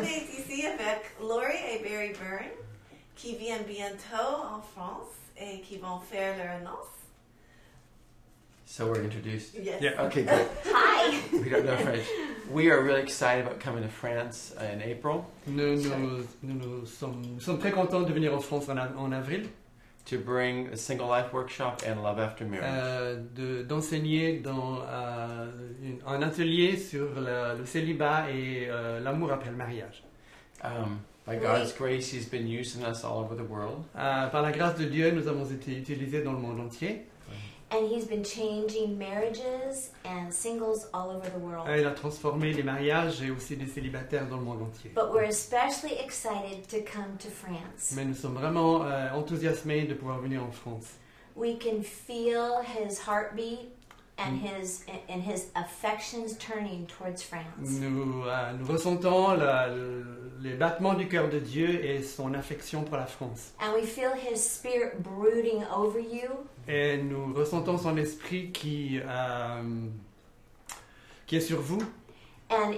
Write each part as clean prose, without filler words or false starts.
On est ici avec Laurie et Barry Byrne qui viennent bientôt en France et qui vont faire leur noces. So we're introduced? Yes. Yeah, okay, good. Hi. We don't know French. We are really excited about coming to France in April Nous sommes très contents de venir en France en avril, to bring a single life workshop and love after marriage. d'enseigner dans un atelier sur le célibat et l'amour après le mariage. By God's grace, He's been using us all over the world. Par la grâce de Dieu, nous avons été utilisés dans le monde entier. And he's been changing marriages and singles all over the world. Il a transformé les mariages et aussi les célibataires dans le monde entier. But we're especially excited to come to France. Mais nous sommes vraiment enthousiasmés de pouvoir venir en France. We can feel his heartbeat and his affections turning towards France. Nous ressentons les battements du cœur de Dieu et son affection pour la France. And we feel his spirit brooding over you. Et nous ressentons son esprit qui est sur vous. And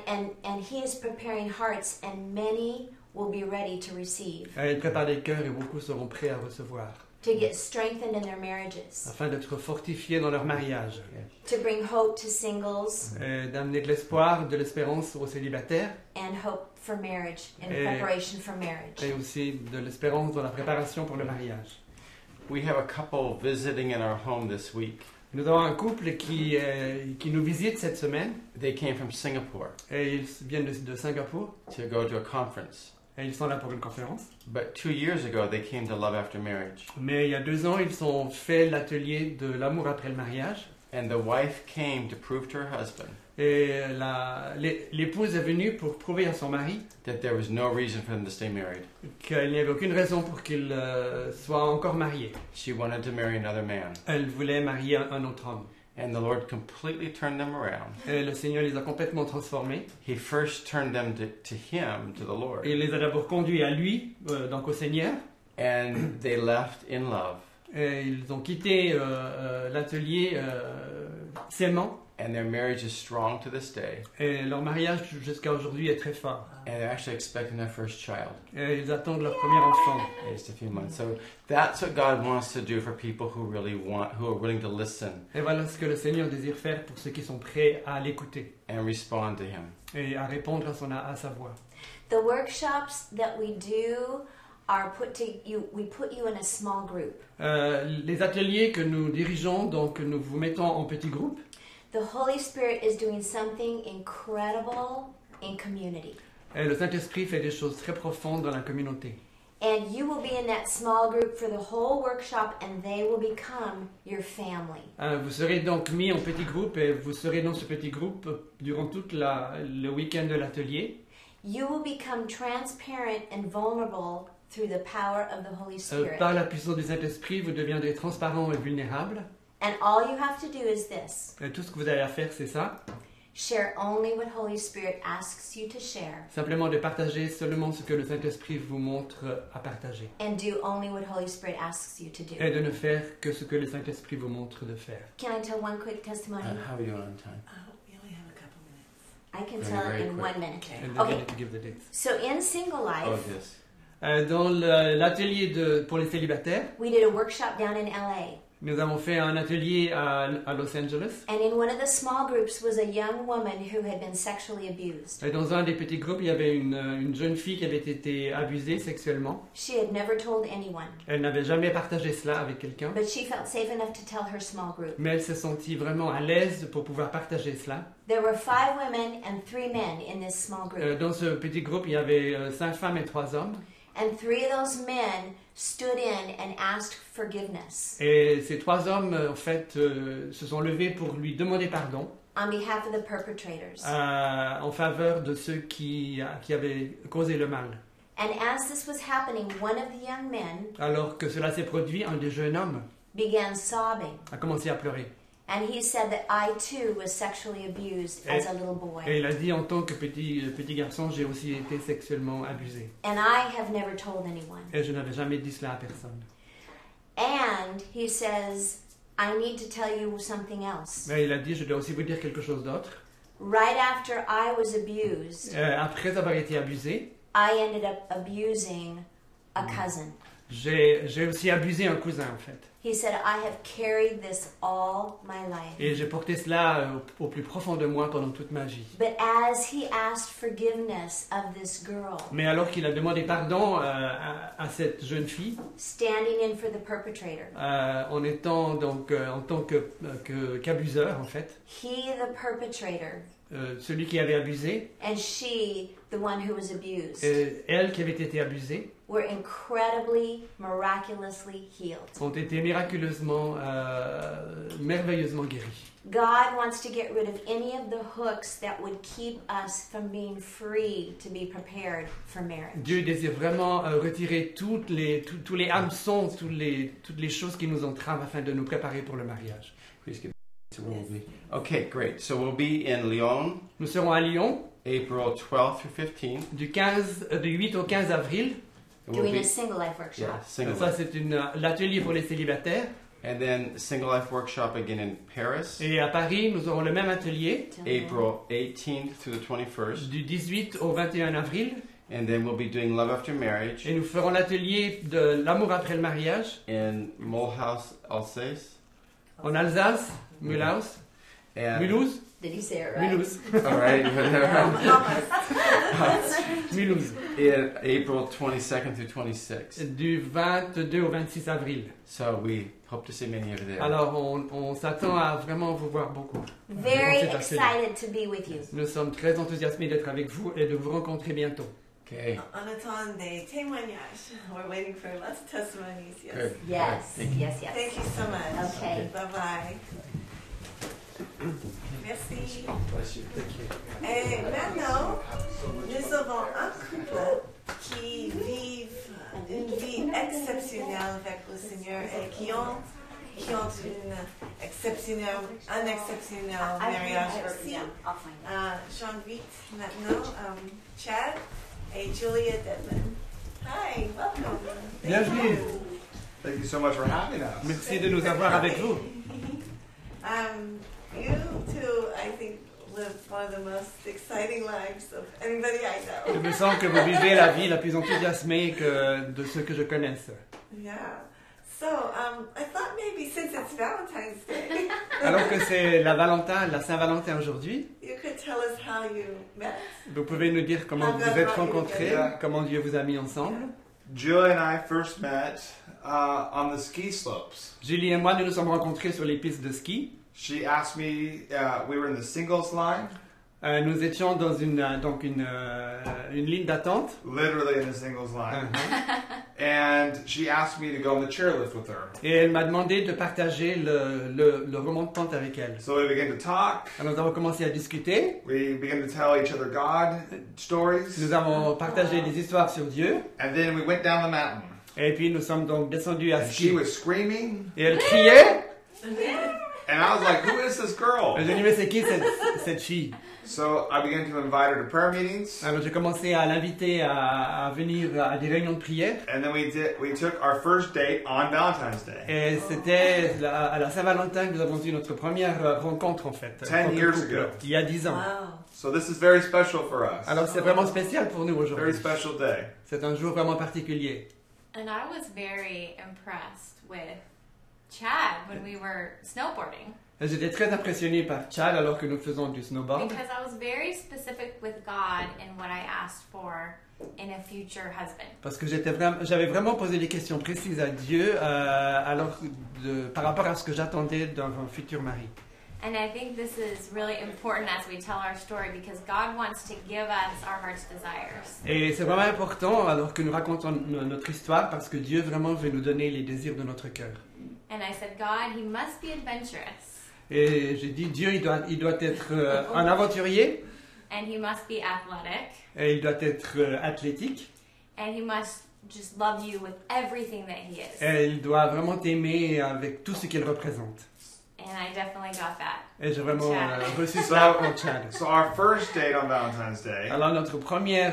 he is preparing hearts, and many will be ready to receive. Il prépare des cœurs et beaucoup seront prêts à recevoir. To get strengthened in their marriages. Afin d'être fortifiés dans leur mariage. To bring hope to singles. D'amener de l'espoir, de l'espérance aux célibataires. And hope for marriage, in preparation for marriage. Et aussi de l'espérance dans la préparation pour le mariage. We have a couple visiting in our home this week. Nous avons un couple qui nous visite cette semaine. They came from Singapore. Et ils viennent de Singapour. To go to a conference. Et ils sont là pour une conférence. But 2 years ago, they came to Love After Marriage. Mais il y a 2 ans, ils ont fait l'atelier de l'amour après le mariage. And the wife came to prove to her husband Et l'épouse est venue pour prouver à son mari that there was no reason for them to stay married. qu'il n'y avait aucune raison pour qu'il soit encore marié. She wanted to marry another man. Elle voulait marier un autre homme. And the Lord completely turned them around. Et le Seigneur les a complètement transformés. He first turned them to Him, to the Lord. Et il les a d'abord conduits à lui, donc au Seigneur. And they left in love. Et ils ont quitté l'atelier s'aimant. And their marriage is strong to this day. Et leur mariage jusqu'à aujourd'hui est très fort. And they're actually expecting their first child. Et ils attendent leur premier enfant. In just a few months. So that's what God wants to do for people who are willing to listen. Et voilà ce que le Seigneur désire faire pour ceux qui sont prêts à l'écouter. And respond to Him. Et à répondre à sa voix. The workshops that we do are we put you in a small group. Les ateliers que nous dirigeons, donc nous vous mettons en petits groupes. The Holy Spirit is doing something incredible in community. Et le Saint-Esprit fait des choses très profondes dans la communauté. And you will be in that small group for the whole workshop, and they will become your family. Vous serez donc mis en petits groupes et vous serez dans ce petit groupe durant tout le week-end de l'atelier. You will become transparent and vulnerable through the power of the Holy Spirit. Par la puissance du Saint-Esprit, vous deviendrez transparent et vulnérable. And all you have to do is this. Et tout ce que vous avez à faire, c'est ça. Share only what Holy Spirit asks you to share. Simplement de partager seulement ce que le Saint-Esprit vous montre à partager. And do only what Holy Spirit asks you to do. Et de ne faire que ce que le Saint-Esprit vous montre de faire. Can I tell one quick testimony? How are we doing on time? We only have a couple minutes. I can Very, tell very in quick. 1 minute. And Okay. then you need to give the dates. So in single life, Oh, yes. Dans l'atelier pour les célibataires, we did a workshop down in LA. nous avons fait un atelier à Los Angeles. And in one of the small groups was a young woman who had been sexually abused. Et dans un des petits groupes, il y avait une jeune fille qui avait été abusée sexuellement. She had never told anyone, Elle n'avait jamais partagé cela avec quelqu'un. but she felt safe enough to tell her small group. Mais elle s'est sentie vraiment à l'aise pour pouvoir partager cela. There were 5 women and 3 men in this small group. Dans ce petit groupe, il y avait 5 femmes et 3 hommes. And 3 of those men stood in and asked forgiveness Et ces 3 hommes, en fait, se sont levés pour lui demander pardon on behalf of the perpetrators. en faveur de ceux qui avaient causé le mal. And as this was happening, one of the young men Alors que cela s'est produit, un des jeunes hommes began sobbing. a commencé à pleurer. And he said that I too was sexually abused as a little boy. Et il a dit, en tant que petit garçon, j'ai aussi été sexuellement abusé. And I have never told anyone. Et je n'avais jamais dit cela à personne. And he says, I need to tell you something else. Mais il a dit, je dois aussi vous dire quelque chose d'autre. right after I was abused, après avoir été abusé, I ended up abusing a cousin. j'ai aussi abusé un cousin en fait. He said, I have carried this all my life. Et j'ai porté cela au plus profond de moi pendant toute ma vie. But as he asked forgiveness of this girl, Mais alors qu'il a demandé pardon à cette jeune fille, standing in for the perpetrator, en étant donc en tant qu'abuseur en fait, he, the perpetrator, celui qui avait abusé, and she, the one who was abused, elle qui avait été abusée, were incredibly, miraculously healed. ont été miraculeusement, merveilleusement guéris. God wants to get rid of any of the hooks that would keep us from being free to be prepared for marriage. Dieu désire vraiment retirer tous les hameçons, toutes les choses qui nous entravent afin de nous préparer pour le mariage. Please give me where we'll be. Okay, great. So we'll be in Lyon, Nous serons à Lyon April 12th through 15th. du 8 au 15 avril. And we'll Doing be, a single life workshop. yeah, single Ça, life. c'est l'atelier pour les célibataires. And then single life workshop again in Paris, Et à Paris, nous aurons le même atelier April 18th through the 21st. du 18 au 21 avril. And then we'll be doing Love After Marriage Et nous ferons l'atelier de l'amour après le mariage in Mulhouse, Alsace. en Alsace, Mulhouse. And Mulhouse. Did he say it right? Mulhouse. all right, Mulhouse. in April 22nd through 26th. Du 22 au 26 avril. So we hope to see many of you there. Alors, on s'attend à vraiment vous voir beaucoup. Very Durant cet atelier. excited to be with you. Nous sommes très enthousiasmés d'être avec vous et de vous rencontrer bientôt. Okay. On attend des témoignages. We're waiting for lots of testimonies. Yes. Good. Yes, Thank you. yes, yes. Thank you so much. Okay. Bye bye. Merci. Bless you. Et maintenant, nous avons un couple qui vivent une vie exceptionnelle avec le Seigneur et qui ont un exceptionnel mariage aussi. J'invite maintenant Chad et Julia Dedman. Hi, welcome. Thank Bienvenue. you. Thank you so much for having us. Merci de nous avoir avec vous. You two, I think, live one of the most exciting lives of anybody I Je know. me sens que vous vivez la vie la plus enthousiasmée que de ceux que je connaisse. Yeah. So, I thought maybe since it's Valentine's Day, Alors que c'est la Saint-Valentin aujourd'hui, you could tell us how you met. vous pouvez nous dire comment vous vous êtes rencontrés, comment Dieu vous a mis ensemble. Julie and I first met on the ski slopes. Julie et moi, nous nous sommes rencontrés sur les pistes de ski. She asked me, we were in the singles line, Nous étions dans une ligne d'attente. literally in the singles line, and she asked me to go on the chairlift with her. Et elle m'a demandé de partager le ремонт de pente avec elle. So we began to talk, Alors nous avons commencé à discuter. we began to tell each other God stories, Nous avons partagé des histoires sur Dieu. and then we went down the mountain. Et puis nous sommes donc descendus à And she ski. was screaming, Et elle criait. and I was like, who is this girl? Et j'ai dit, mais c'est qui cette fille? So I began to invite her to prayer meetings, Alors j'ai commencé à l'inviter à venir à des réunions de prière. and then we took our first date on Valentine's Day. Et c'était à la Saint-Valentin que nous avons eu notre première rencontre en fait. 10 en tant que years couple, ago. Il y a 10 ans. Wow. So this is very special for us. Alors c'est vraiment spécial pour nous Very aujourd'hui. special day. C'est un jour vraiment particulier. And I was very impressed with Chad when we were snowboarding Et j'étais très impressionné par Chad alors que nous faisons du snowboard. because I was very specific with God in what I asked for in a future husband. Parce que j'avais vraiment posé des questions précises à Dieu par rapport à ce que j'attendais d'un futur mari. And I think this is really important as we tell our story because God wants to give us our heart's desires. Et c'est vraiment important alors que nous racontons notre histoire parce que Dieu vraiment veut nous donner les désirs de notre cœur. And I said, God, he must be adventurous Et j'ai dit, Dieu, il doit être un aventurier, and he must be athletic et il doit être athlétique, and he must just love you with everything that he is. et il doit vraiment t'aimer avec tout ce qu'il représente. And I definitely got that. Et j'ai vraiment Chad. reçu ça en Chad. So our first date on Valentine's Day, Alors notre premier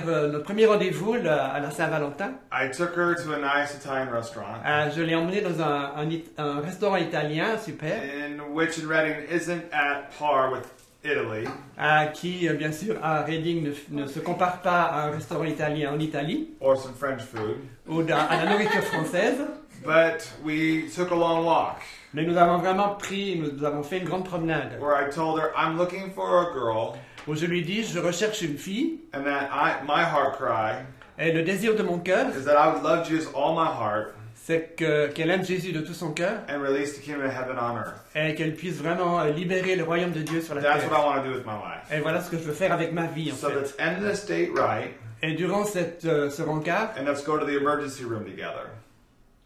rendez-vous à la Saint-Valentin, I took her to a nice Italian restaurant, je l'ai emmené dans un restaurant italien super, in which in Reading isn't at par with Italy, qui, bien sûr, à Reading ne se compare pas à un restaurant italien en Italie or some French food, ou à la nourriture française, but we took a long walk mais nous avons fait une grande promenade where I told her I'm looking for a girl où je lui dis, je recherche une fille and that my heart cry et le désir de mon cœur, is that I would love Jesus all my heart c'est qu'elle aime Jésus de tout son cœur and release the kingdom of heaven on earth. et qu'elle puisse vraiment libérer le royaume de Dieu sur la That's what I terre. want to do with my life. Et voilà ce que je veux faire avec ma vie, en So fait. let's end this date right Et durant ce rencard, and let's go to the emergency room together.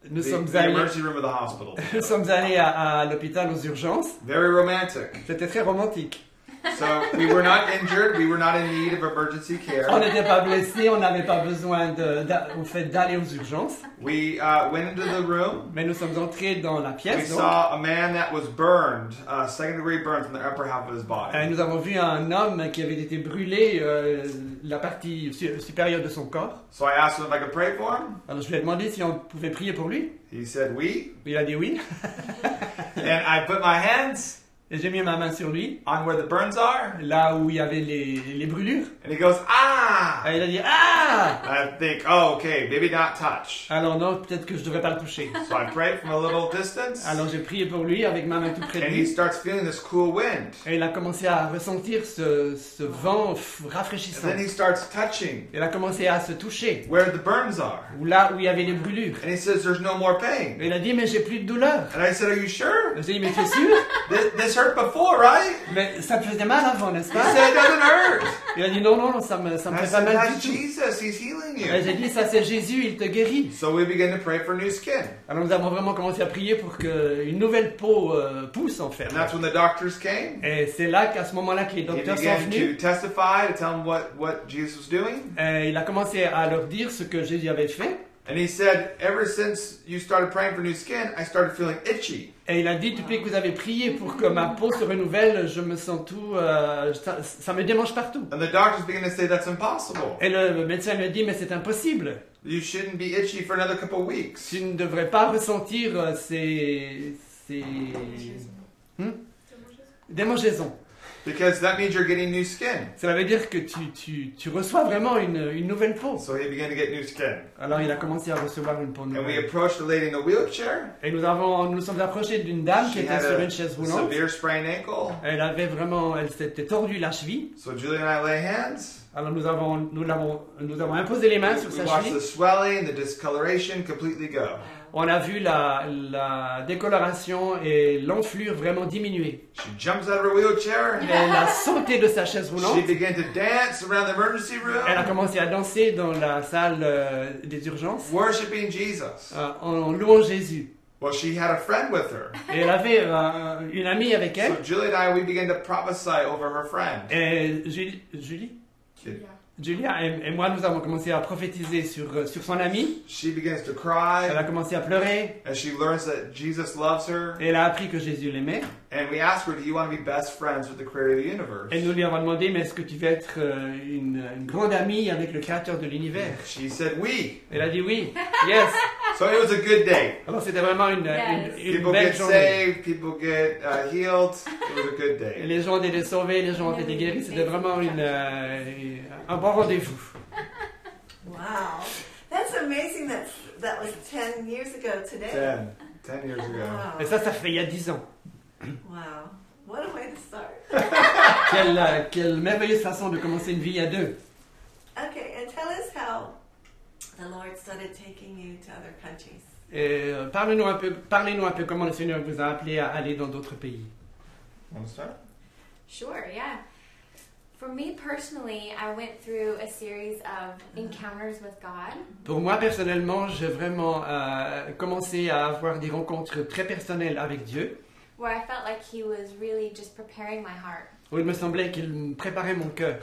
nous The sommes allés, emergency room of the hospital. nous sommes allés à l'hôpital aux urgences. Very romantic. C'était très romantique. So we were not injured. We were not in need of emergency care. On n'était pas blessés, on n'avait pas besoin d'aller aux urgences. We went into the room. Mais nous sommes entrés dans la We pièce. Donc, saw a man that was burned, second-degree burn from the upper half of his body. nous avons vu un homme qui avait été brûlé, la partie supérieure de son corps. So I asked him if I could pray for him. Alors je lui ai demandé si on pouvait prier pour lui. He said, "We." Il a dit oui. And I put my hands Et j'ai mis ma main sur lui, on where the burns are, là où il y avait les brûlures. and he goes, "Ah." Et il a dit ah. I think, oh, okay, maybe not touch. Alors non, peut-être que je devrais pas le toucher. So I prayed from a little distance, Alors j'ai prié pour lui avec ma main tout près de and he lui. starts feeling this cool wind. Et il a commencé à ressentir ce vent rafraîchissant. And then he starts touching Il a commencé à se toucher, where the burns are. ou là où il y avait les brûlures. And he says, "There's no more pain." Et il a dit mais j'ai plus de douleur. And I said, "Are you sure? J'ai dit mais tu es sûr? This hurt before, right?" Mais ça te faisait mal avant, n'est-ce He pas? said, "It doesn't hurt." Il a dit non, non, ça me I fait pas said, mal "That's du tout. Jesus. He's healing Et you." j'ai dit ça c'est Jésus, il te guérit. So we began to pray for new skin. Alors nous avons vraiment commencé à prier pour qu'une nouvelle peau pousse en fait. And that's when the doctors came. Et c'est là qu'à ce moment-là que les He docteurs sont began to venus. testify, to tell them what Jesus was doing. Et il a commencé à leur dire ce que Jésus avait fait. And he said, "Ever since you started praying for new skin, I started feeling itchy." Et il a dit, depuis que vous avez prié pour que ma peau se renouvelle, je me sens tout, ça me démange partout. And the doctors began to say, "That's impossible. Et le médecin me dit, mais c'est impossible. You shouldn't be itchy for another couple of weeks." Tu ne devrais pas ressentir ces démangeaisons. Because that means you're getting new skin. Cela veut dire que tu reçois vraiment une nouvelle peau. So he began to get new skin. Alors il a commencé à recevoir une peau And we nouvelle. approached the lady in the wheelchair. Et nous sommes approchés d'une dame qui She était had sur a une chaise roulante. severe sprained ankle. Elle s'était tordue la cheville. So Julie and I lay hands. Alors nous avons imposé les mains sur We sa watched cheville. the swelling, the discoloration completely go. On a vu la décoloration et l'enflure vraiment diminuer. She jumps out of her wheelchair. Elle a sauté de sa chaise She roulante. began to dance around the emergency Elle a room, commencé à danser dans la salle des urgences worshiping Jesus. en louant Jésus. Well, she had a friend with her. Et elle avait une amie avec elle. So Julie and I, we began to prophesy over her friend. Et Julia et moi, nous avons commencé à prophétiser sur son amie. She begins to Elle a cry commencé à pleurer. as she learns that Jesus loves her. Et elle a appris que Jésus l'aimait. And we asked her, "Do you want to be best friends with the creator of the universe?" Et nous lui avons demandé, mais est-ce que tu veux être une grande amie avec le créateur de l'univers? She said, "We." Elle a dit oui. Yes. So it was a good day. Alors c'était vraiment une People belle get journée. saved, people get healed. It was a good Et day. les gens ont été sauvés, les gens ont été guéris. C'était vraiment un bon rendez-vous. Wow. That's amazing that was 10 years ago today. 10 years ago. Wow. Et ça fait il y a 10 ans. Wow. What a way to start. Quelle merveilleuse façon de commencer une vie à deux. Okay, and tell us how the Lord started taking you to other countries. Et parlez-nous un peu comment le Seigneur vous a appelé à aller dans d'autres pays. Want to start? Sure, yeah. For me personally, I went through a series of encounters with God. Pour moi personnellement, j'ai vraiment commencé à avoir des rencontres très personnelles avec Dieu, Where I felt like He was really just preparing my heart. où il me semblait qu'il me préparait mon cœur.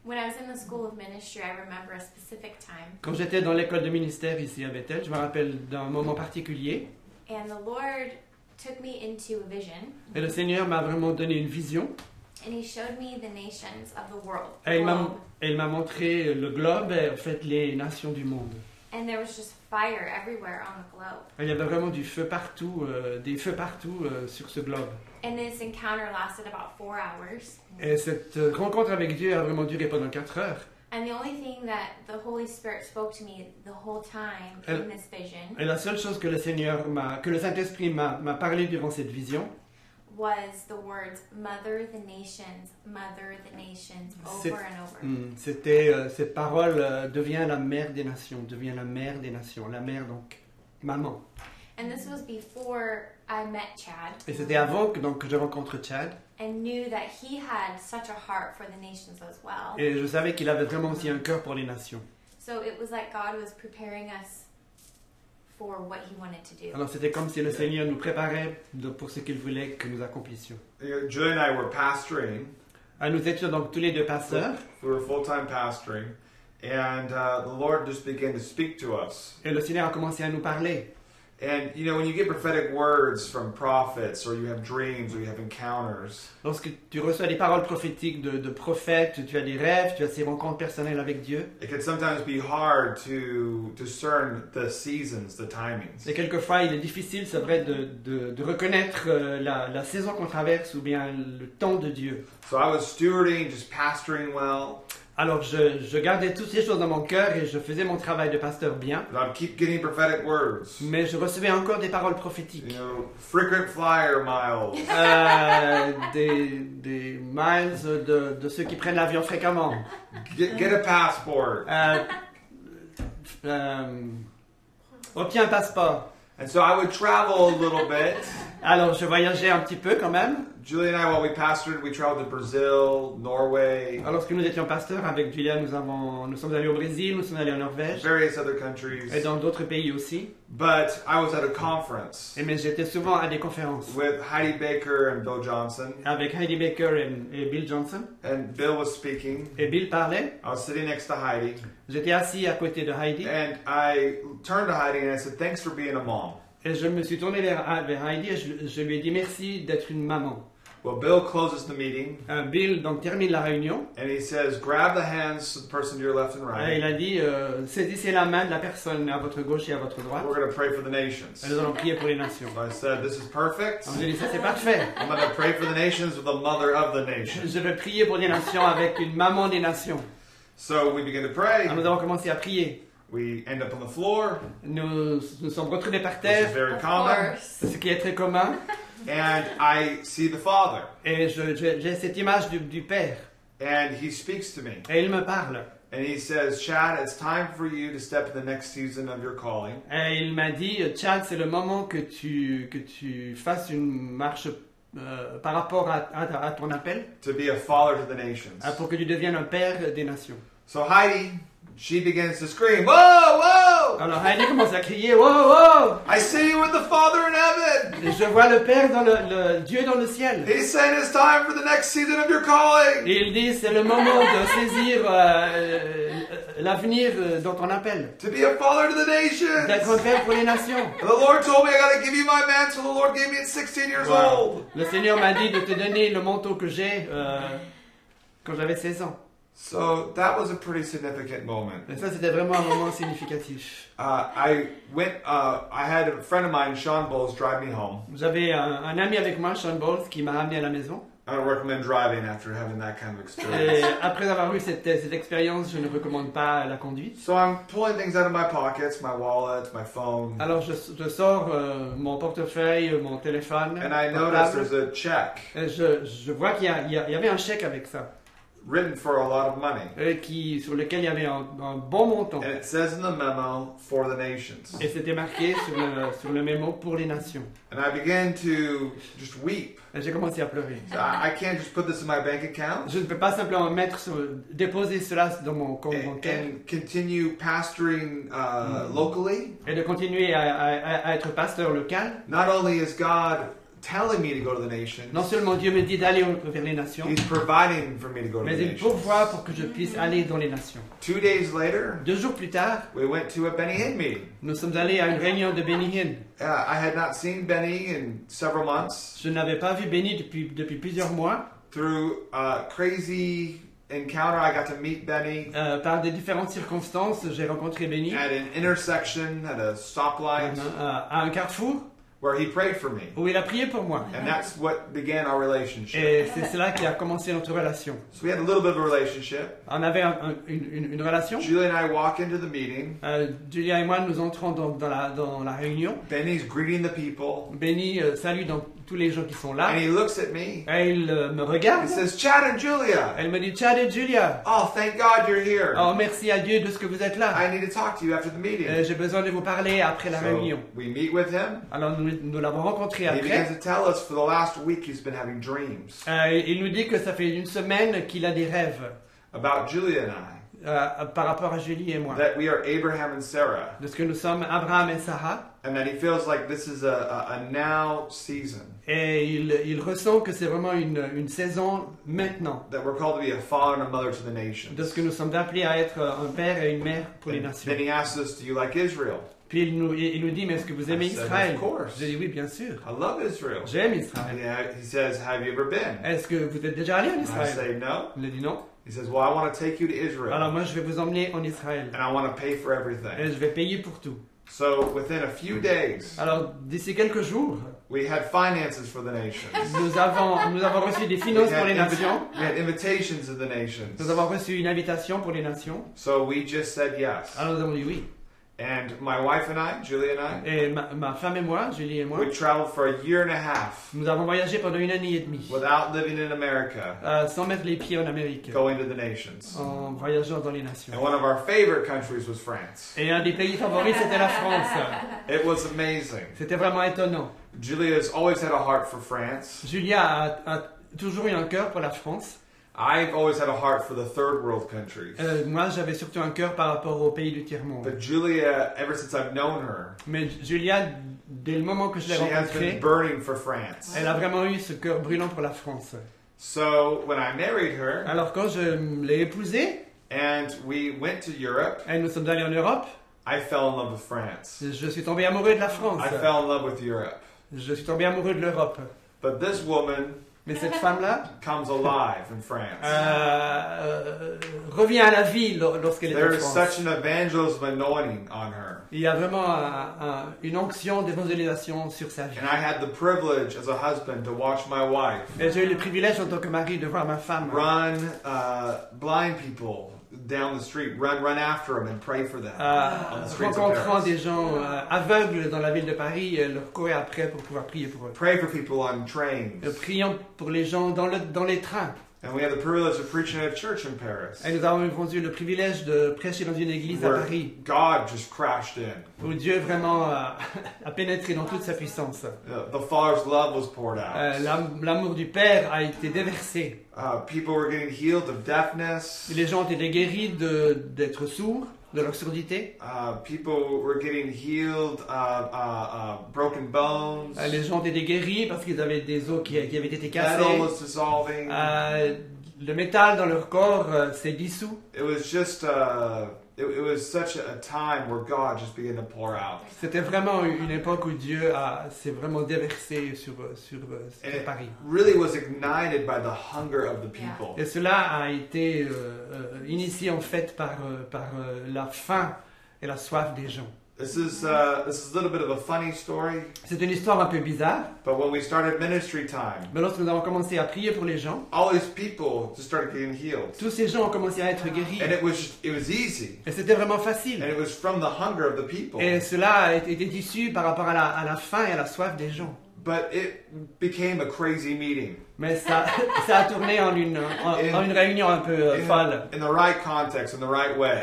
When I was in the school of ministry, I remember a specific time. Quand j'étais dans l'école de ministère ici à Bethel, je me rappelle d'un moment particulier, And the Lord took me into a vision. et le Seigneur m'a vraiment donné une vision, And He showed me the nations of the world. et the globe. il m'a montré le globe, et en fait les nations du monde. And there was just fire everywhere on the globe. Il y avait vraiment du feu partout, des feux partout sur ce globe. And this encounter lasted about 4 hours. Et cette rencontre avec Dieu a vraiment duré pendant 4 heures. And the only thing that the Holy Spirit spoke to me the whole time in this vision Et la seule chose que le Saint-Esprit m'a parlé durant cette vision, was the words Mother the Nations, over and over. c'était cette parole devient la mère des nations, la mère donc maman. And this was before I met Chad Et c'était avant que je rencontre Chad. and knew that he had such a heart for the nations as well. Et je savais qu'il avait vraiment aussi un cœur pour les nations. So it was like God was preparing us for what he wanted to do. Alors c'était comme si le Seigneur nous préparait pour ce qu'il voulait que nous accomplissions. Julie and I were pastoring. Nous étions donc tous les deux pasteurs. We were full-time pastoring. And the Lord just began to speak to us. Et le Seigneur a commencé à nous parler. And, you know, when you get prophetic words from prophets, or you have dreams, or you have encounters, Lorsque tu reçois des paroles prophétiques de prophètes, tu as des rêves, tu as ces rencontres personnelles avec Dieu. it can sometimes be hard to discern the seasons, the timings. Et quelquefois, il est difficile, c'est vrai, de reconnaître la saison qu'on traverse ou bien le temps de Dieu. So I was stewarding, just pastoring well. Alors, je gardais toutes ces choses dans mon cœur et je faisais mon travail de pasteur bien. But I'd keep getting prophetic words. Mais je recevais encore des paroles prophétiques. You know, frequent flyer miles. Des miles de ceux qui prennent l'avion fréquemment. Get a passport. Obtiens un passeport. And so I would travel a little bit. Alors, je voyageais un petit peu quand même. Julie and I, while we pastored, we traveled to Brazil, Norway, Alors, lorsque nous étions pasteurs, avec Julia, nous sommes allés au Brésil, nous sommes allés en Norvège various other countries. et dans d'autres pays aussi. But I was at a conference Mais j'étais souvent à des conférences with Heidi Baker and Bill Johnson. avec Heidi Baker et Bill Johnson. And Bill was speaking. Et Bill parlait. I was sitting next to Heidi. J'étais assis à côté de Heidi. And I turned to Heidi and I said, "Thanks for being a mom." Et je me suis tourné vers Heidi et je lui ai dit merci d'être une maman. Well, Bill closes the meeting Bill donc termine la réunion. and he says, "Grab the hands of the person to your left and Et il right. a dit saisissez la main de la personne à votre gauche et à votre droite. We're going to pray for the nations." Et nous allons prier pour les nations. So I said, "This is perfect. Alors, j'ai dit ça c'est parfait. I'm going to pray for the nations with the mother of the nations." Je vais prier pour les nations avec une maman des nations. So we begin to pray. Alors, nous avons commencé à prier. We end up on the floor, Nous sommes retrouvés par which is terre, very Of common. course. ce qui est très commun. And I see the Father, Et j'ai cette image du Père. and He speaks to me. Et il me parle. And He says, "Chad, it's time for you to step in the next season of your calling. Et il m'a dit, Chad, c'est le moment que tu fasses une marche par rapport à ton appel, To be a father to the nations." pour que tu deviennes un père des nations. So Heidi, she begins to scream, "Whoa, whoa! Alors Heidi commence à crier, wow, wow! I see you with the Father in heaven. Et je vois le Père dans le Dieu dans le ciel. He's saying it's time for the next season of your calling." Et il dit, c'est le moment de saisir l'avenir dans ton appel. To be a father to the D'être un nations. père pour les nations. And the Lord told me I got to give you my mantle. The Lord gave me at 16 years old. Le Seigneur m'a dit de te donner le manteau que j'ai quand j'avais 16 ans. So that was a pretty significant moment. Et ça, c'était vraiment un moment significatif. I had a friend of mine, Sean Bowles, drive me home. J'avais un ami avec moi, Sean Bowles, qui m'a ramené à la maison. I don't recommend driving after having that kind of Et experience. après avoir eu cette expérience, je ne recommande pas la conduite. So I'm pulling things out of my pockets, my wallet, my phone, Alors je sors mon portefeuille, mon téléphone, and I notice portable, there's a check et je vois qu'il y avait un chèque avec ça, written for a lot of money. sur lequel il y avait un bon montant. And it says in the memo, "For the nations." Et c'était marqué sur le mémo pour les nations. And I began to just weep. Et j'ai commencé à pleurer. I can't just put this in my bank account Je ne peux pas simplement déposer cela dans mon compte bancaire and continue pastoring locally. et de continuer à être pasteur local. Not only is God telling me to go to the nations, Non seulement Dieu me dit d'aller vers les nations, He's providing for me to go to mais the il nations. pourvoit pour que je puisse aller dans les nations. 2 days later, 2 jours plus tard, we went to a Benny Hinn meeting. nous sommes allés à une réunion de Benny Hinn. I had not seen Benny in several months Je n'avais pas vu Benny depuis plusieurs mois. through crazy encounter, I got to meet Benny Par des différentes circonstances, j'ai rencontré Benny at an intersection, at a stoplight, à un carrefour where he prayed for me. où il a prié pour moi. And that's what began our relationship. Et c'est cela qui a commencé notre relation. So we had a little bit of a relationship. On avait une relation. Julia and I walk into the meeting. Julia et moi, nous entrons dans la réunion. Benny's greeting the people. Benny salue tous les gens qui sont là. And he looks at me. Et il me regarde. He says, Chad and Julia. Elle me dit, Chad et Julia. Oh, thank God you're here. Oh, merci à Dieu de ce que vous êtes là. I need to talk to you after the meeting. J'ai besoin de vous parler après la réunion. We meet with him. Alors nous l'avons rencontré He begins après. to tell us for the last week he's been having dreams Il nous dit que ça fait une semaine qu'il a des rêves about Julia and I. par rapport à Julie et moi. That we are Abraham and Sarah. De ce que nous sommes Abraham et Sarah. And that he feels like this is a now season. Et il ressent que c'est vraiment une saison maintenant. That we're called to be a father and a mother to the nations. De ce que nous sommes appelés à être un père et une mère pour les nations. Then he asks us, do you like Israel? Puis il nous dit, mais est-ce que vous aimez Israël? Of course. J'ai dit oui, bien sûr. I love Israel. J'aime Israël. He says, have you ever been? Est-ce que vous êtes déjà allé en I Israël? say no. Il a dit non. He says, well, I want to take you to Israel. Alors moi, je vais vous emmener en Israël. And I want to pay for Et everything. je vais payer pour tout. So within a few days, Alors, d'ici quelques jours, we had finances for the nations. nous avons reçu des finances pour les nations. We had invitations to the nations. Nous avons reçu une invitation pour les nations. So we just said yes. Alors nous avons dit oui. And my wife and I, Julia and I, Et ma femme et moi, Julie et moi, we traveled for a year and a half nous avons voyagé pendant 1 année et demie, without living in America, sans mettre les pieds en Amérique, going to the nations. en voyageant dans les nations. And one of our favorite countries was France. Et un des pays favoris, c'était la France. It was amazing. C'était vraiment étonnant. Julia's always had a heart for France. Julia a toujours eu un cœur pour la France. I've always had a heart for the third world countries. Moi, j'avais surtout un cœur par rapport aux pays du tiers-monde. But Julia, ever since I've known her, Mais Julia, dès le moment que je l'ai she has been rencontrée, burning for France. elle a vraiment eu ce cœur brûlant pour la France. So when I married her Alors quand je l'ai épousée, and we went to Europe, et nous sommes allés en Europe, I fell in love with France. je suis tombé amoureux de la France. I fell in love with Europe. Je suis tombé amoureux de l'Europe. But this woman Mais cette femme-là comes alive in France. revient à la vie lorsqu'elle est There en is France. such an evangelism anointing on her. Il y a vraiment une onction d'évangélisation sur sa vie. And I had the privilege as a husband to watch my wife Et j'ai eu le privilège en tant que mari de voir ma femme run blind people down the street, run after them and pray for them on the streets of rencontrant Paris. des gens aveugles dans la ville de Paris, leur courir après pour pouvoir prier pour eux. Pray for people on trains. Priant pour les gens dans les trains. And we have the privilege of preaching at a church in Paris Et nous avons eu le privilège de prêcher dans une église à where Paris, God just crashed in. où Dieu vraiment a pénétré dans toute sa puissance. The Father's love was poured out. L'amour du Père a été déversé. People were getting healed of deafness. Les gens ont été guéris d'être sourds, de leur surdité. People were getting healed of broken bones. Les gens ont été guéris parce qu'ils avaient des os qui avaient été cassés. Metal was dissolving. Le métal dans leur corps s'est dissous. It was just it was such a time where God just began to pour out. C'était vraiment une époque où Dieu s'est vraiment déversé sur And it Paris. really was ignited by the hunger of the people. Et cela a été initié en fait par la faim et la soif des gens. This is a little bit of a funny story, C'est une histoire un peu bizarre, but when we started ministry time, mais lorsque nous avons commencé à prier pour les gens, all these people just started getting healed. tous ces gens ont commencé à être guéris. And it was easy. Et c'était vraiment And facile. it was from the hunger of the people. Et cela était issu par rapport à la faim et à la soif des gens. But it became a crazy meeting. Mais ça a tourné en une réunion un peu folle. In the right context, in the right way.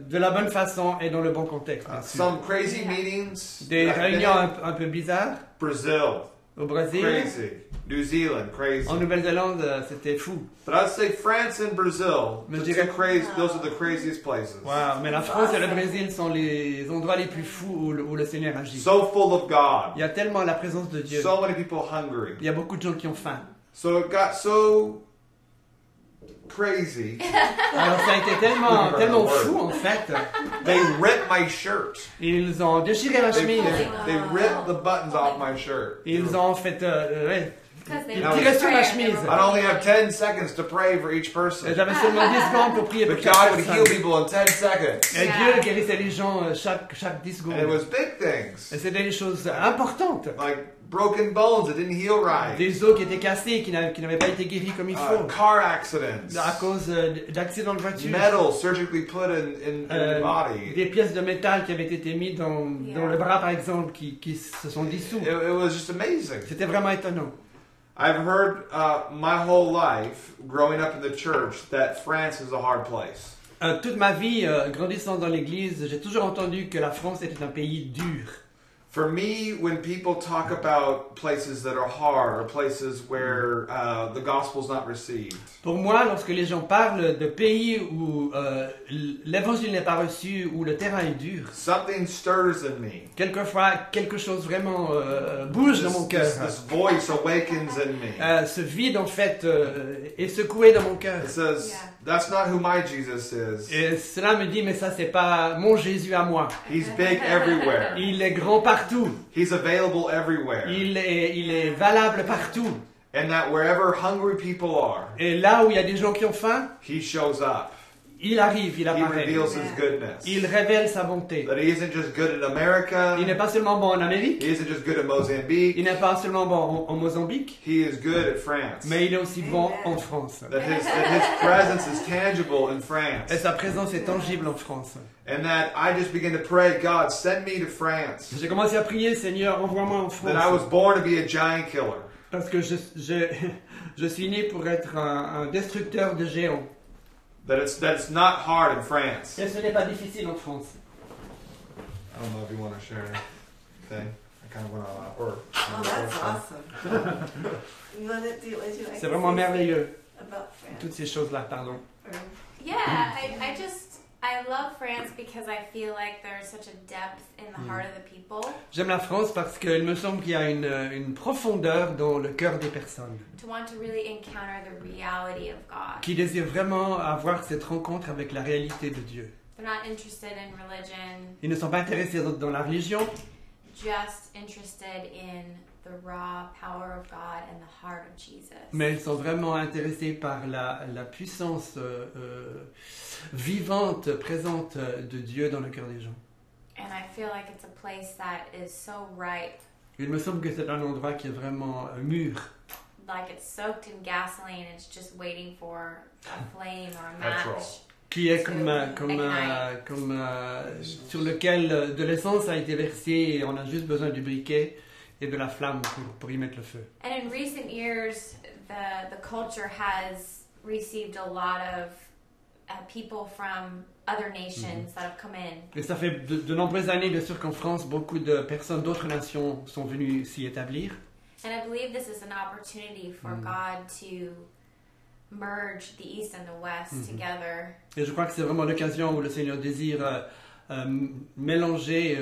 De la bonne façon et dans le bon contexte, bien sûr. Some crazy meetings. Des that I've been réunions in. un peu bizarres. Brazil, Au Brésil, crazy. New Zealand, crazy. en Nouvelle-Zélande, c'était fou. But I'd say France and Brazil, Mais je the dirais- two crazy, those are the craziest places. Wow, mais la France et le Brésil sont les endroits les plus fous où le Seigneur agit. So full of God. Il y a tellement la présence de Dieu. So many people hungry. Il y a beaucoup de gens qui ont faim. So it got so crazy. Alors ça a été tellement fou en fait. They ripped my shirt. Ils ont déchiré ma They chemise. ripped the buttons off my shirt. Ils ont fait Because they Il were tirait sur ma prayer, they chemise. were I'd only have 10 seconds to pray for each Et person. j'avais seulement 10 secondes pour prier pour But chaque God would heal personne. people in 10 seconds. Et Yeah. Dieu guérissait les gens chaque 10 And it secondes. was big things. Et c'était des choses importantes. Like broken bones that didn't heal right. Des os qui étaient cassés, qui n'avaient pas été guéris comme il faut. Car accidents. À cause d'accidents de voiture. Metal surgically put in the body. Des pièces de métal qui avaient été mises dans le bras, par exemple, qui se sont dissous. It was just amazing. C'était vraiment étonnant. I've heard my whole life, growing up in the church, that France is a hard place. Toute ma vie, grandissant dans l'église, j'ai toujours entendu que la France était un pays dur. For me, when people talk about places that are hard or places where the gospel's not received, Pour moi, lorsque les gens parlent de pays où l'évangile n'est pas reçu, où le terrain est dur, something stirs in me. quelquefois quelque chose vraiment bouge dans mon cœur. This voice awakens in me. Ce vide, en fait, est secoué dans mon cœur. It says, Yeah. that's not who my Jesus is. Et cela me dit, mais ça, c'est pas mon Jésus à moi. He's big everywhere. Il est grand partout. He's available everywhere. Il est valable partout. And that wherever hungry people are, Et là où il y a des gens qui ont faim, he shows up. il arrive, il He apparaît. reveals his goodness. Il révèle sa bonté. That he isn't just good in America. Il n'est pas seulement bon en Amérique, He isn't just good in Mozambique. il n'est pas seulement bon en Mozambique, He is good at France. mais il est aussi bon en France. That his presence is tangible in Et France. sa présence est tangible en France. And that I just begin to pray, God, send me to France. J'ai commencé à prier, Seigneur, envoie-moi en That I was France. born to be a giant killer. Parce que je suis né pour être un destructeur de géants. That it's not hard in France. Et ce n'est pas difficile en France. I don't know if you want to share anything. I kind of went all out. Or, Oh, that's awesome. You want to do what you like C'est to vraiment say merveilleux, about France? toutes ces choses-là, pardon. Yeah, I love France because I feel like there's such a depth in the heart of the people J'aime la France parce qu'il me semble qu'il y a une profondeur dans le cœur des personnes to want to really encounter the reality of God. qui désirent vraiment avoir cette rencontre avec la réalité de Dieu. They're not interested in religion, Ils ne sont pas intéressés dans la religion, just interested in the raw power of God and the heart of Jesus. mais ils sont vraiment intéressés par la puissance vivante, présente de Dieu dans le cœur des gens. And I feel like it's a place that is so ripe, Il me semble que c'est un endroit qui est vraiment mûr, like it's soaked in gasoline, it's just waiting for a flame or a Petrol. match. qui est sur lequel de l'essence a été versée et on a juste besoin du briquet et de la flamme pour y mettre le feu. And in recent years, the culture has received a lot of people from other nations that have come in. Et ça fait de nombreuses années, bien sûr, qu'en France, beaucoup de personnes d'autres nations sont venues s'y établir. And I believe this is an opportunity for God to merge the East and the West together. Et je crois que c'est vraiment l'occasion où le Seigneur désire mélanger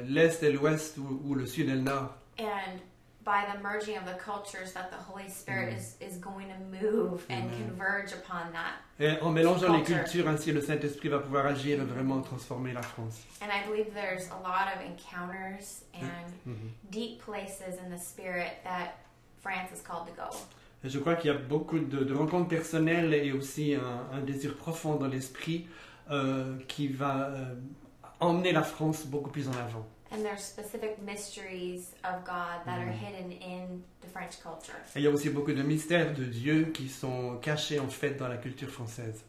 l'Est et l'Ouest ou le Sud et le Nord. And by the merging of the cultures, that the Holy Spirit is going to move and converge upon that. Et en mélangeant les Culture. cultures, ainsi le Saint-Esprit va pouvoir agir et vraiment transformer la France. And I believe there's a lot of encounters and deep places in the Spirit that France is called to go. Et je crois qu'il y a beaucoup de rencontres personnelles et aussi un désir profond dans l'esprit qui va emmener la France beaucoup plus en avant. And there's specific mysteries of God that are hidden in the French culture. Et il y a aussi beaucoup de mystères de Dieu qui sont cachés en fait dans la culture française.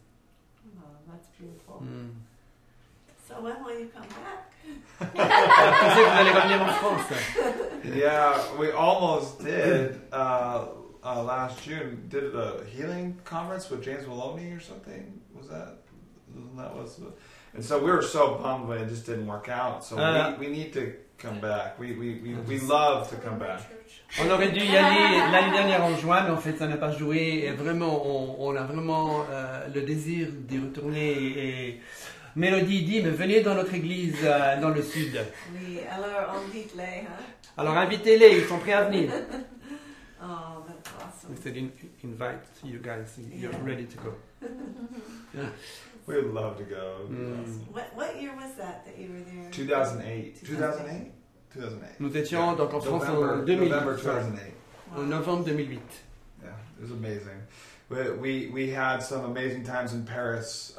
Oh, that's beautiful. Mm. So when will you come back? Quand est-ce que vous allez revenir en France? Yeah, we almost did last June. Did a healing conference with James Maloney or something. Was that was? And so we were so bummed when it just didn't work out. So we need to come back. We love to come back. On aurait dû y aller l'année dernière en juin, mais en fait ça n'a pas joué. Et vraiment, on a vraiment le désir d'y retourner. Et Mélodie dit, mais venez dans notre église dans le sud. Oui, alors on dit les, hein? Alors invitez-les, ils sont prêts à venir. Oh, that's awesome. We said invite you guys, you're ready to go. We would love to go. What year was that you were there? 2008. 2008? 2008. Nous étions donc en France en November 2000. 2008. en novembre 2008. Yeah, it was amazing. We had some amazing times in Paris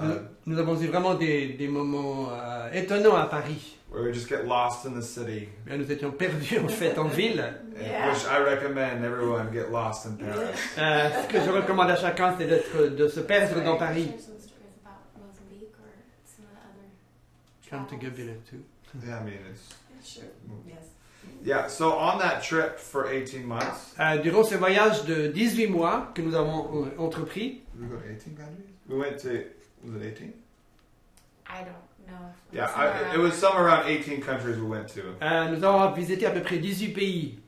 Nous avons eu vraiment des moments étonnants à Paris. where we just get lost in the city, Nous étions perdus en fait en ville. Yeah. which I recommend everyone get lost in Paris. Ce que je recommande à chacun, c'est de se perdre dans Paris. Share some stories about Mozambique or some of the other Come to travels. Gabila too. Yeah, I mean it's Sure. Yes. yeah. So on that trip for 18 months, Durant ce voyage de 18 mois que nous avons entrepris, we go to 18 countries. We went to was it 18? I don't know. If Yeah, somewhere it was around- somewhere around 18 countries we went to. nous avons visité à peu près 18 pays.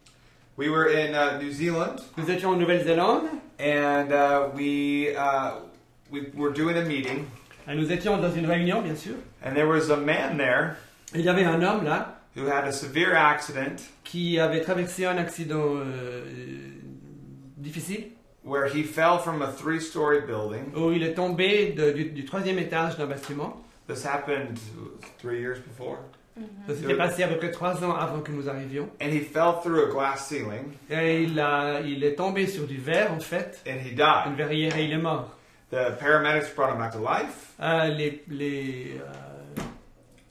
We were in New Zealand, Nous étions en Nouvelle-Zélande. and we were doing a meeting, Nous étions dans une réunion, bien sûr. and there was a man there Il y avait un homme là who had a severe accident qui avait traversé un accident difficile where he fell from a 3-story building. où il est tombé du troisième étage d'un bâtiment. This happened 3 years before, Ça s'était passé à peu près 3 ans avant que nous arrivions. and he fell through a glass ceiling, Et il est tombé sur du verre en fait, and he une died. verrière, et il est mort. The paramedics brought him back to life,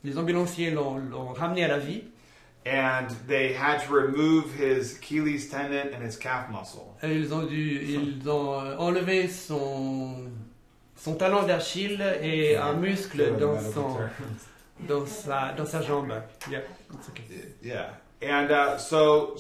Les ambulanciers l'ont ramené à la vie. and they had to remove his Achilles tendon and his calf muscle. Et ils ont enlevé son talon d'Achille et un muscle dans sa jambe. Yeah, it's okay. Yeah, and so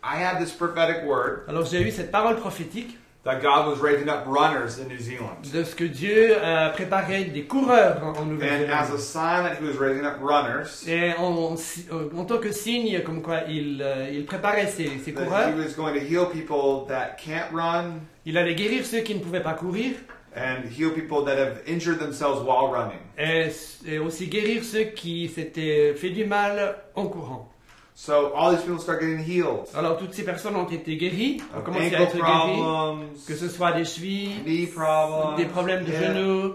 I had this prophetic word Alors j'ai eu cette parole prophétique that God was raising up runners in New Zealand, de ce que Dieu préparait des coureurs en and as a Nouvelle-Zélande. sign that He was raising up runners, Et en tant que signe, comme quoi il préparait ces that coureurs, He was going to heal people that can't run il allait guérir ceux qui ne pouvaient pas courir and heal people that have injured themselves while running. et aussi guérir ceux qui s'étaient fait du mal en courant. So all these people start getting healed. Alors toutes ces personnes ont été guéries, ont Of commencé à ankle être guéries, problems, que ce soit des chevilles, knee problems, des problèmes de yeah. genoux,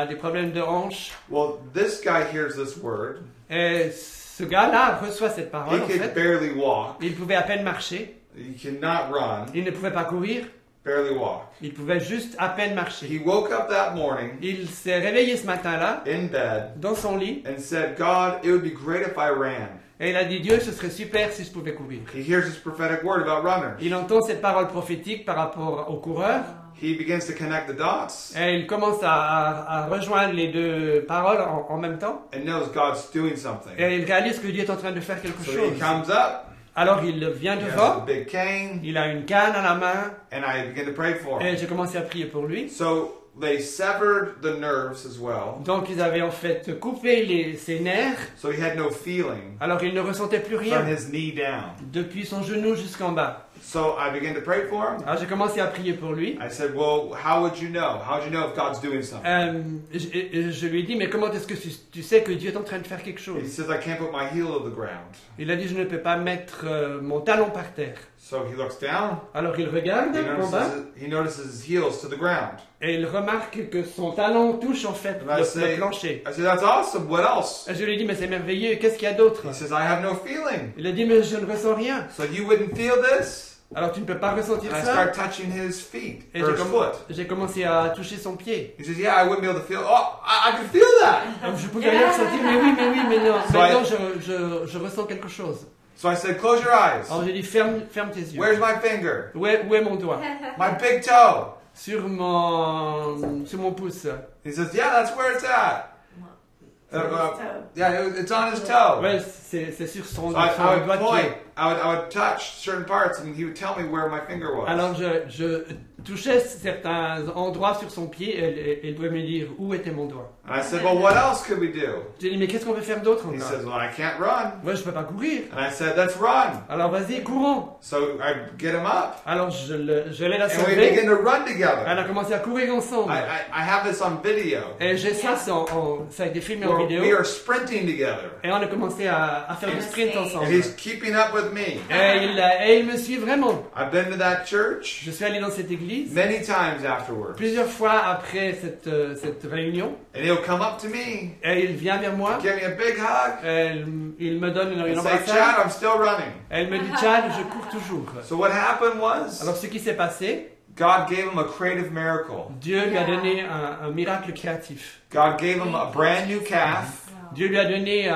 des problèmes de hanches. Well, this guy hears this word. Et ce gars-là reçoit cette parole, He en could fait. barely walk. Il pouvait à peine marcher, He cannot run. il ne pouvait pas courir, Barely walk. il pouvait juste à peine marcher. He woke up that morning Il s'est réveillé ce matin-là, in bed dans son lit, and said, God, it would be great if I ran. et il a dit, Dieu, ce serait super si je pouvais courir. He hears this prophetic word about runners. Il entend cette parole prophétique par rapport aux coureurs, He begins to connect the dots et il commence à rejoindre les deux paroles en même temps, and knows God's doing something. et il réalise que Dieu est en train de faire quelque So chose. he comes up, Alors il vient he has a devant, big cane, il a une canne à la main, and I begin to pray for et him. j'ai commencé à prier pour lui. So they severed the nerves as well, Donc ils avaient en fait coupé ses nerfs, so he had no feeling alors il ne ressentait plus rien from his knee down. depuis son genou jusqu'en bas. So I began to pray for him. Alors j'ai commencé à prier pour lui. I said, well, how would you know? How would you know if God's doing something? Je lui ai dit, mais comment est-ce que tu sais que Dieu est en train de faire quelque He chose? says, I can't put my heel to the ground. Il a dit, je ne peux pas mettre mon talon par terre. So he looks down. Alors il regarde en bas He notices his heels to the ground. et il remarque que son talon touche en fait le plancher. I said, that's awesome. What else? Et je lui ai dit, mais c'est merveilleux, qu'est-ce qu'il y a d'autre? He says, I have no feeling. Il a dit, mais je ne ressens rien. So you wouldn't feel this? Alors tu ne peux pas ressentir And I ça? start touching his feet Et or his foot. j'ai commencé à toucher son pied. He says, yeah, I wouldn't be able to feel. Oh, I can feel that. Donc, je pouvais rien ressentir, mais oui, mais non. So Maintenant, je ressens quelque chose. So I said, close your eyes. Alors j'ai dit, ferme tes yeux. Where's my finger? Où est mon doigt? My big toe. Sur mon pouce. He says, yeah, that's where it's at. So Yeah, it's on his toe. Ouais, c'est sur son So I would doigt de point. pied. I would touch certain parts, and he would tell me where my finger was. Alors je touchais certains endroits sur son pied et il devait me dire où était mon doigt. And I said, well, what else could we do? J'ai dit, mais qu'est-ce qu'on peut faire d'autre He encore? says, well, I can't run. Ouais, je peux pas courir. And I said, let's run. Alors vas-y, courons. So I get him up, Alors je l'ai la and we begin sauver. to run On together. a commencé à courir ensemble. I have this on video. Et j'ai ça, ça a été filmé en Where vidéo. we are sprinting together. Et on a commencé à faire du sprint And ensemble. he's keeping up with me. Et il me suit vraiment. I've been to that church. Je suis allé dans cette He l'église, many times afterwards. plusieurs fois après cette réunion, And he'll come up to me, et il vient vers moi, give me a big hug, il me donne une and say, embrassade, Chad, I'm still running. elle me dit Chad, je cours toujours. So what happened was, Alors ce qui s'est passé, God gave him a creative miracle. Dieu lui a donné un miracle créatif. God gave him a brand new calf Dieu lui a donné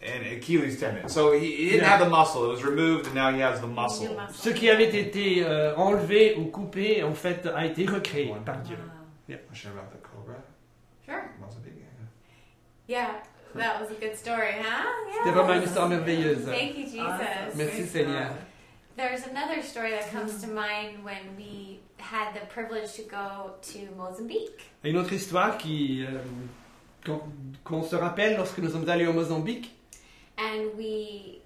and Achilles tendon. So he didn't have the muscle. It was removed, and now he has the muscle. ce qui avait été enlevé ou coupé, en fait, a été recréé par Dieu. I'll share about the cobra. Sure. Mozambique. Yeah, that was a good story, huh? C'était vraiment une histoire merveilleuse. Thank you, Jesus. Merci Seigneur. There's another story that comes to mind when we had the privilege to go to Mozambique. Une autre histoire qu'on se rappelle lorsque nous sommes allés au Mozambique. And we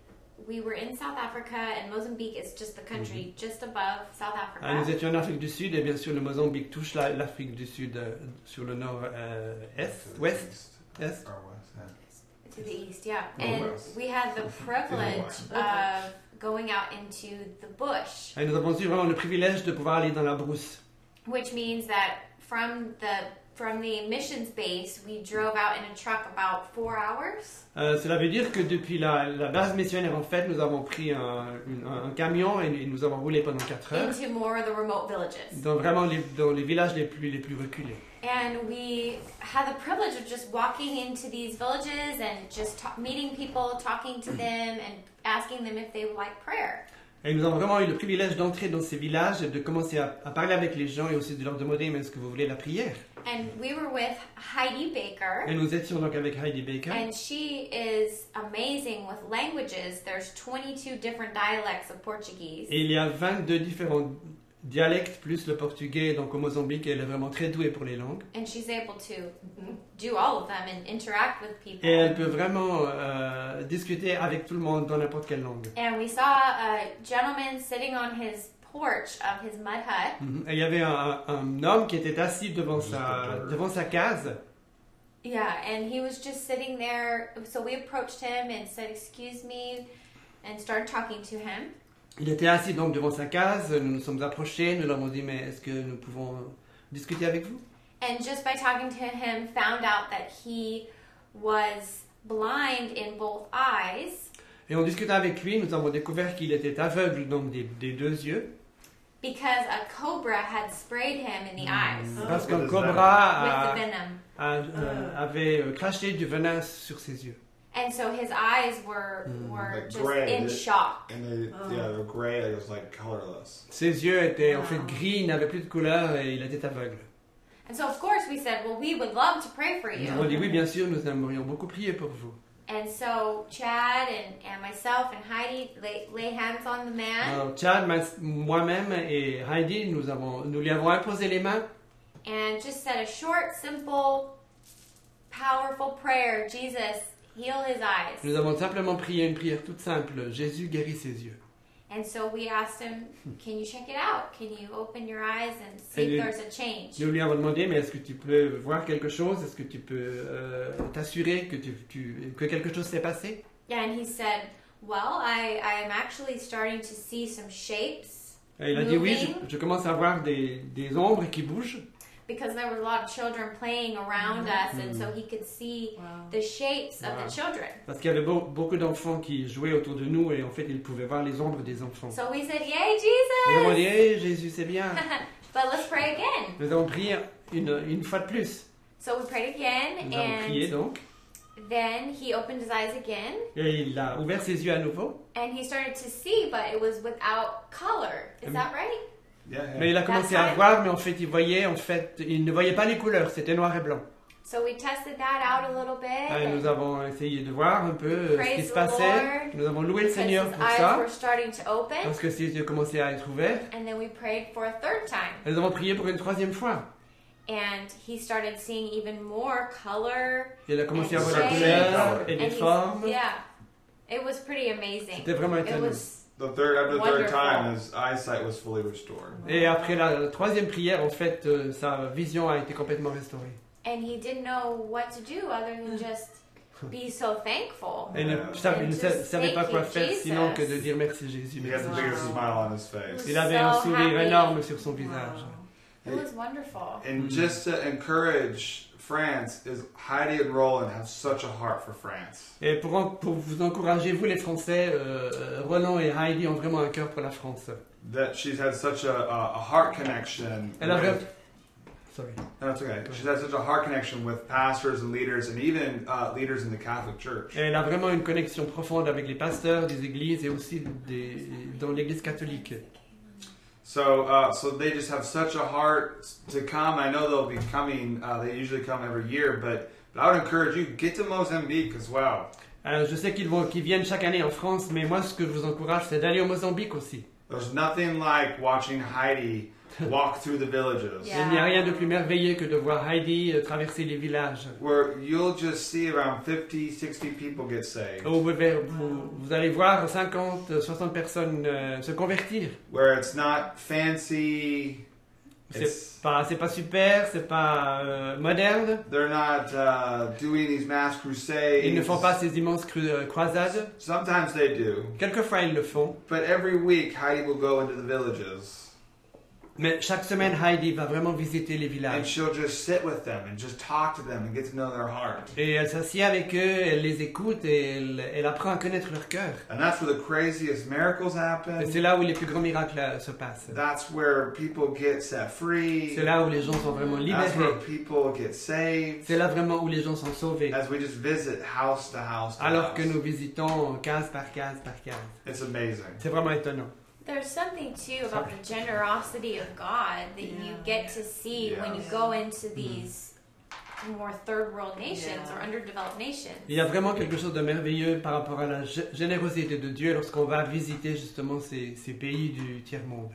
were in South Africa, and Mozambique is just the country just above South Africa. Nous étions en Afrique du Sud et bien sûr le Mozambique touche l'Afrique du Sud sur le ouest. To the east, yeah. Oh, And west. we had the privilege of going out into the bush, Et nous avons eu vraiment le privilège de pouvoir aller dans la brousse. which means that from the missions base, we drove out in a truck about 4 hours. Cela veut dire que depuis la base missionnaire, en fait, nous avons pris un camion et nous avons roulé pendant 4 heures Into more of the remote villages. dans les villages les plus reculés. And we had the privilege of just walking into these villages and just meeting people, talking to them, and asking them if they would like prayer. Et nous avons vraiment eu le privilège d'entrer dans ces villages, de commencer à parler avec les gens et aussi de leur demander mais est-ce que vous voulez la prière. And we were with Heidi Baker. Et nous étions donc avec Heidi Baker. And she is amazing with languages. There's 22 different dialects of Portuguese. Et il y a 22 différents dialectes plus le portugais, donc au Mozambique, elle est vraiment très douée pour les langues. And she's able to do all of them and interact with people. Et elle peut vraiment discuter avec tout le monde dans n'importe quelle langue. And we saw a gentleman sitting on his porch of his mud hut. Et il y avait un homme qui était assis devant sa case. Yeah, and he was just sitting there. So we approached him and said, "Excuse me," and started talking to him. Il était assis donc devant sa case, nous nous sommes approchés, nous lui avons dit mais est-ce que nous pouvons discuter avec vous? And just by talking to him, found out that he was blind in both eyes. Et en discutant avec lui, nous avons découvert qu'il était aveugle donc des 2 yeux. Because a cobra had sprayed him in the eyes Parce qu'un with cobra the venom. avait craché du venin sur ses yeux. And so his eyes were Like just gray, in is it? shock. And they're gray. It was like colorless. Ses yeux étaient en fait gris, il n'avait plus de couleur et il était aveugle. And so of course we said, well, we would love to pray for Nous avons dit you. oui, bien sûr, nous aimerions beaucoup prier pour vous. And so Chad and myself and Heidi lay hands on the man Alors Chad, moi-même et Heidi, nous lui avons imposé les mains and just said a short, simple, powerful prayer. Jesus, heal his eyes. Nous avons simplement prié une prière toute simple. Jésus guérit ses yeux. And so we asked him, can you check it out? Can you open your eyes and see And if you- there's a change? Nous lui avons demandé, mais est-ce que tu peux voir quelque chose? Est-ce que tu peux t'assurer que quelque chose s'est passé? And he said, well, I'm actually starting to see some shapes Et il a dit oui, moving je commence à voir des ombres qui bougent. because there were a lot of children playing around us, and so he could see the shapes of the children. Parce qu'il y avait beaucoup d'enfants qui jouaient autour de nous et en fait ils pouvaient voir les ombres des enfants. So we said, yay, Nous avons dit, Jesus! hey, Jésus c'est bien. But let's pray again. Nous avons prié une fois de plus. So we prayed again, Nous avons prié and donc. then he opened his eyes again, Et il a ouvert ses yeux à nouveau. and he started to see, but it was without color. Is that right? Yeah. Mais il a commencé à voir, mais en fait il ne voyait pas les couleurs, c'était noir et blanc. So we tested that out a little bit. Et nous avons essayé de voir un peu ce qui Praise se the passait. Lord. Nous avons loué le Because Seigneur his pour eyes ça, were starting to open, parce que ses yeux commençaient à être ouverts. and then we prayed for a third time. Et nous avons prié pour une 3e fois. And he started seeing even more color. Et il a commencé à And voir des shapes. couleurs et des And formes. yeah, it was pretty amazing. C'était vraiment It étonnant. was After the third Wonderful. time, his eyesight was fully restored. Et après la 3e prière, en fait, sa vision a été complètement restaurée. and he didn't know what to do other than just be so thankful. Et Yeah. il ne savait pas quoi faire sinon que de dire merci Jésus. He has the biggest smile on his face. Il avait un So sourire happy. énorme sur son visage. It was wonderful. And just to encourage France, is Heidi and Roland have such a heart for France. Et pour vous encourager, vous les Français, Roland et Heidi ont vraiment un cœur pour la France. That she's had such a heart connection. Elle a with- vraiment... Sorry. No, it's okay. She's had such a heart connection with pastors and leaders, and even leaders in the Catholic Church. Elle a vraiment une connexion profonde avec les pasteurs des églises et aussi dans l'église catholique. So they just have such a heart to come. I know they'll be coming. They usually come every year, but I would encourage you, get to Mozambique as well. Alors, je sais qu'ils viennent chaque année en France, mais moi ce que je vous encourage c'est d'aller au Mozambique aussi. There's nothing like watching Heidi walk through the villages. Yeah. Il n'y a rien de plus merveilleux que de voir Heidi traverser les villages. Where you'll just see around 50, 60 people get saved. Où vous allez voir 50, 60 personnes se convertir. Where it's not fancy. It's, C'est pas super, c'est pas moderne. they're not doing these mass crusades. Ils ne font pas ces immenses croisades. Sometimes they do. Quelquefois ils le font. But every week, Heidi will go into the villages. Mais chaque semaine, Heidi va vraiment visiter les And villages. she'll just sit with them and just talk to them and get to know their heart. Et elle s'assied avec eux, elle les écoute et elle apprend à connaître leur cœur. And that's where the craziest miracles Et happen. c'est là où les plus grands miracles se passent. That's where people get set free. C'est là où les gens sont vraiment That's where libérés. people get saved. C'est là vraiment où les gens sont sauvés. As we just visit house to house to Alors que house. nous visitons case par case par case. It's amazing. C'est vraiment étonnant. There's something too about the generosity of God that you get to see when you go into these more third world nations or underdeveloped nations. Il y a vraiment quelque chose de merveilleux par rapport à la générosité de Dieu lorsqu'on va visiter justement ces pays du tiers-monde.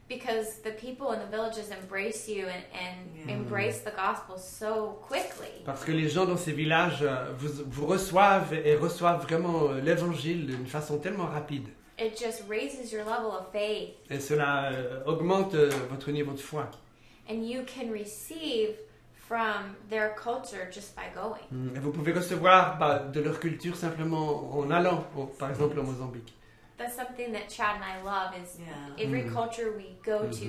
Because the people in the villages embrace you and embrace the gospel so quickly. Parce que les gens dans ces villages vous reçoivent et reçoivent vraiment l'évangile d'une façon tellement rapide. It just raises your level of faith, Et cela augmente votre niveau de foi. and you can receive from their culture just by going. Et vous pouvez recevoir de leur culture simplement en allant, par exemple au Mozambique. That's something that Chad and I love is every culture we go to,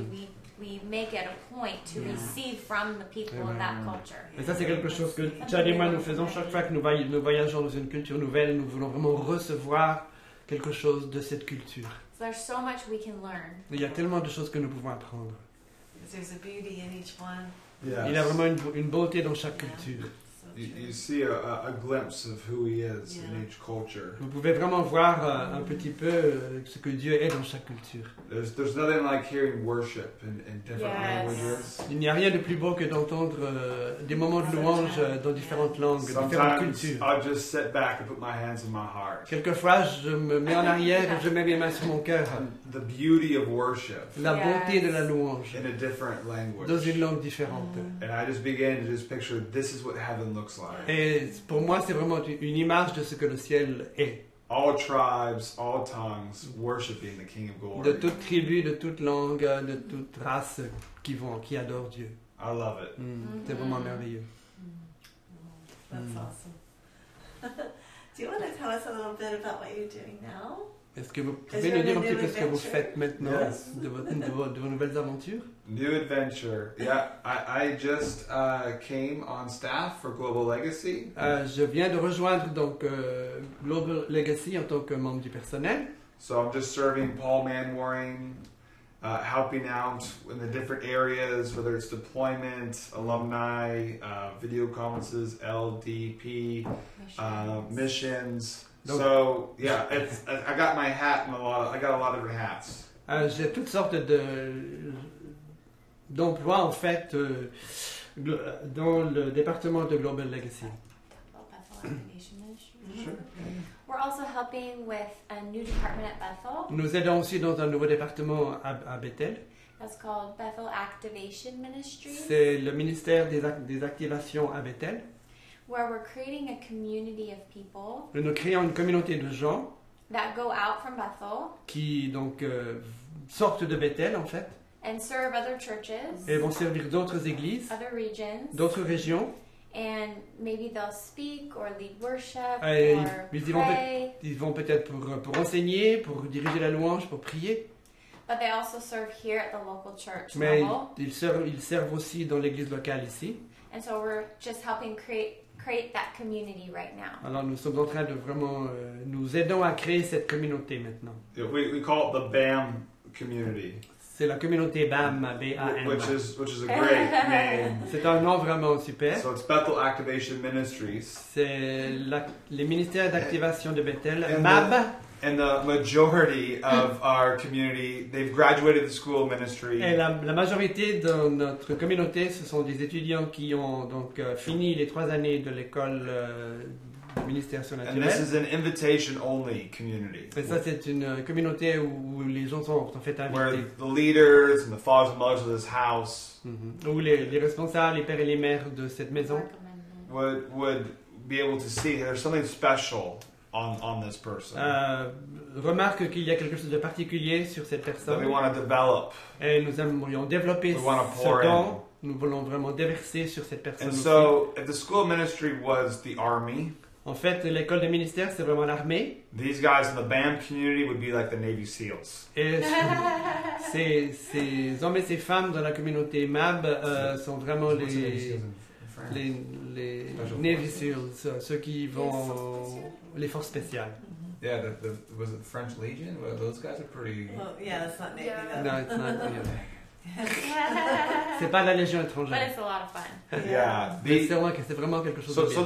we make it a point to receive from the people of that culture. Et ça c'est quelque chose que Chad et moi nous faisons chaque fois que nous voyageons dans une culture nouvelle, nous voulons vraiment recevoir quelque chose de cette culture. So there's so much we can learn. Il y a tellement de choses que nous pouvons apprendre. There's a beauty in each one. Yes. Il y a vraiment une beauté dans chaque culture. So You see a glimpse of who he is in each culture. Vous pouvez vraiment voir un petit peu ce que Dieu est dans chaque culture. There's nothing like hearing worship in different Yes. languages. Il n'y a rien de plus beau que d'entendre des moments de louange dans différentes langues, différentes Sometimes cultures. I'll just sit back and put my hands in my heart. Quelquefois, je me mets en arrière et je mets mes mains sur mon cœur. The beauty of worship La beauté de la louange in a different language. dans une langue différente. And I just began to just picture this is what heaven looks like. Et pour moi, c'est vraiment une image de ce que le ciel est. All tribes, all tongues, worshiping the King of Glory. De toute tribu, de toute langue, de toute race qui adore Dieu. I love it. C'est vraiment merveilleux. that's awesome. Do you want to tell us a little bit about what you're doing now? Est-ce que vous Is pouvez there nous dire a un petit new peu ce que vous adventure? faites maintenant Yes. de vos nouvelles aventures? New adventure. Yeah, I just came on staff for Global Legacy. Je viens de rejoindre donc Global Legacy en tant que membre du personnel. So I'm just serving Paul Manwaring, helping out in the different areas, whether it's deployment, alumni, video conferences, LDP, missions. Donc- So yeah, I got my hat in I got a lot of different hats. J'ai toutes sortes d'emplois en fait dans le département de Global Legacy. Bethel Activation Ministry. We're also helping with a new department at Bethel. Nous aidons aussi dans un nouveau département à Bethel. That's called Bethel Activation Ministry, C'est le ministère des activations à Bethel. where we're creating a community of people Nous créons une communauté de gens that go out from Bethel qui donc sortent de Bethel en fait and serve other churches, et vont servir d'autres églises, other regions, d'autres régions. and maybe they'll speak or lead worship Et or ils vont pray. Ils vont peut-être pour enseigner, pour diriger la louange, pour prier. But they also serve here at the local church Mais level. ils servent aussi dans l'église locale ici. And so we're just helping create that community right now. Alors nous sommes en train de vraiment... nous aidons à créer cette communauté maintenant. We call it the BAM community, C'est la communauté BAM, B-A-M. which is a great name. C'est un nom vraiment super. So it's Bethel Activation Ministries, C'est les ministères d'activation de Bethel, And MAB. and the majority of our community, they've graduated the school of ministry. Et la majorité de notre communauté, ce sont des étudiants qui ont donc fini les 3 années de l'école du ministère And this surnaturel. is an invitation-only community, Et ça, c'est une communauté où les gens sont en fait where invités. the leaders and the fathers and mothers of this house Où les responsables, les pères et les mères de cette maison would be able to see there's something special on this person remarquent qu'il y a quelque chose de particulier sur cette that personne. we want to develop. Et nous aimerions développer We wanna pour ce don. Nous voulons vraiment déverser sur cette personne And aussi. so, if the school of ministry was the army, En fait, l'école de ministère, c'est vraiment l'armée. these guys in the BAM community would be like the Navy SEALs. Et ces hommes et ces femmes dans la communauté MAB sont vraiment les Navy Seals, ceux qui vont les forces spéciales. Yeah, was it French Legion? Well, those guys are pretty. Well, yeah, that's not Navy Yeah. though. Non, it's not, c'est pas la Légion But étrangère. it's a lot of fun. Yeah. Mais c'est vraiment quelque chose de So bien.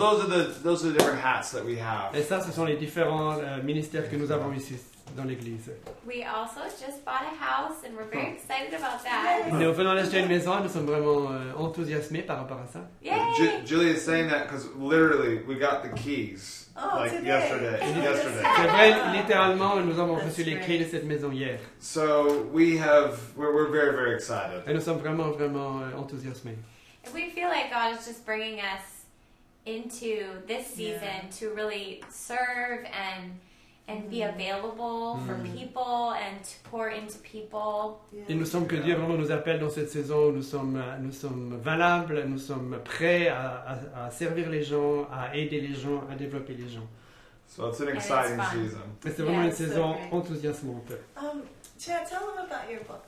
those are the different hats that we have. Et ça, ce sont les différents ministères que nous avons ici dans l'église. We also just bought a house and we're very excited about that. Nous venons d'acheter une maison, nous sommes vraiment enthousiasmés par rapport à ça. Yay! Julie is saying that because literally we got the keys Oh, like today. yesterday. C'est Yesterday. vrai, littéralement, nous avons That's reçu les great. clés de cette maison hier. So we're very very excited. Et nous sommes vraiment enthousiasmés. And we feel like God is just bringing us into this season to really serve and be available for people and to pour into people. Il nous semble que Dieu vraiment nous appelle dans cette saison où nous sommes valables, nous sommes prêts à servir les gens, à aider les gens, à développer les gens. So it's an it's exciting fun. season. Et c'est vraiment Yeah, une so saison great. enthousiasmante. Chad, tell them about your book,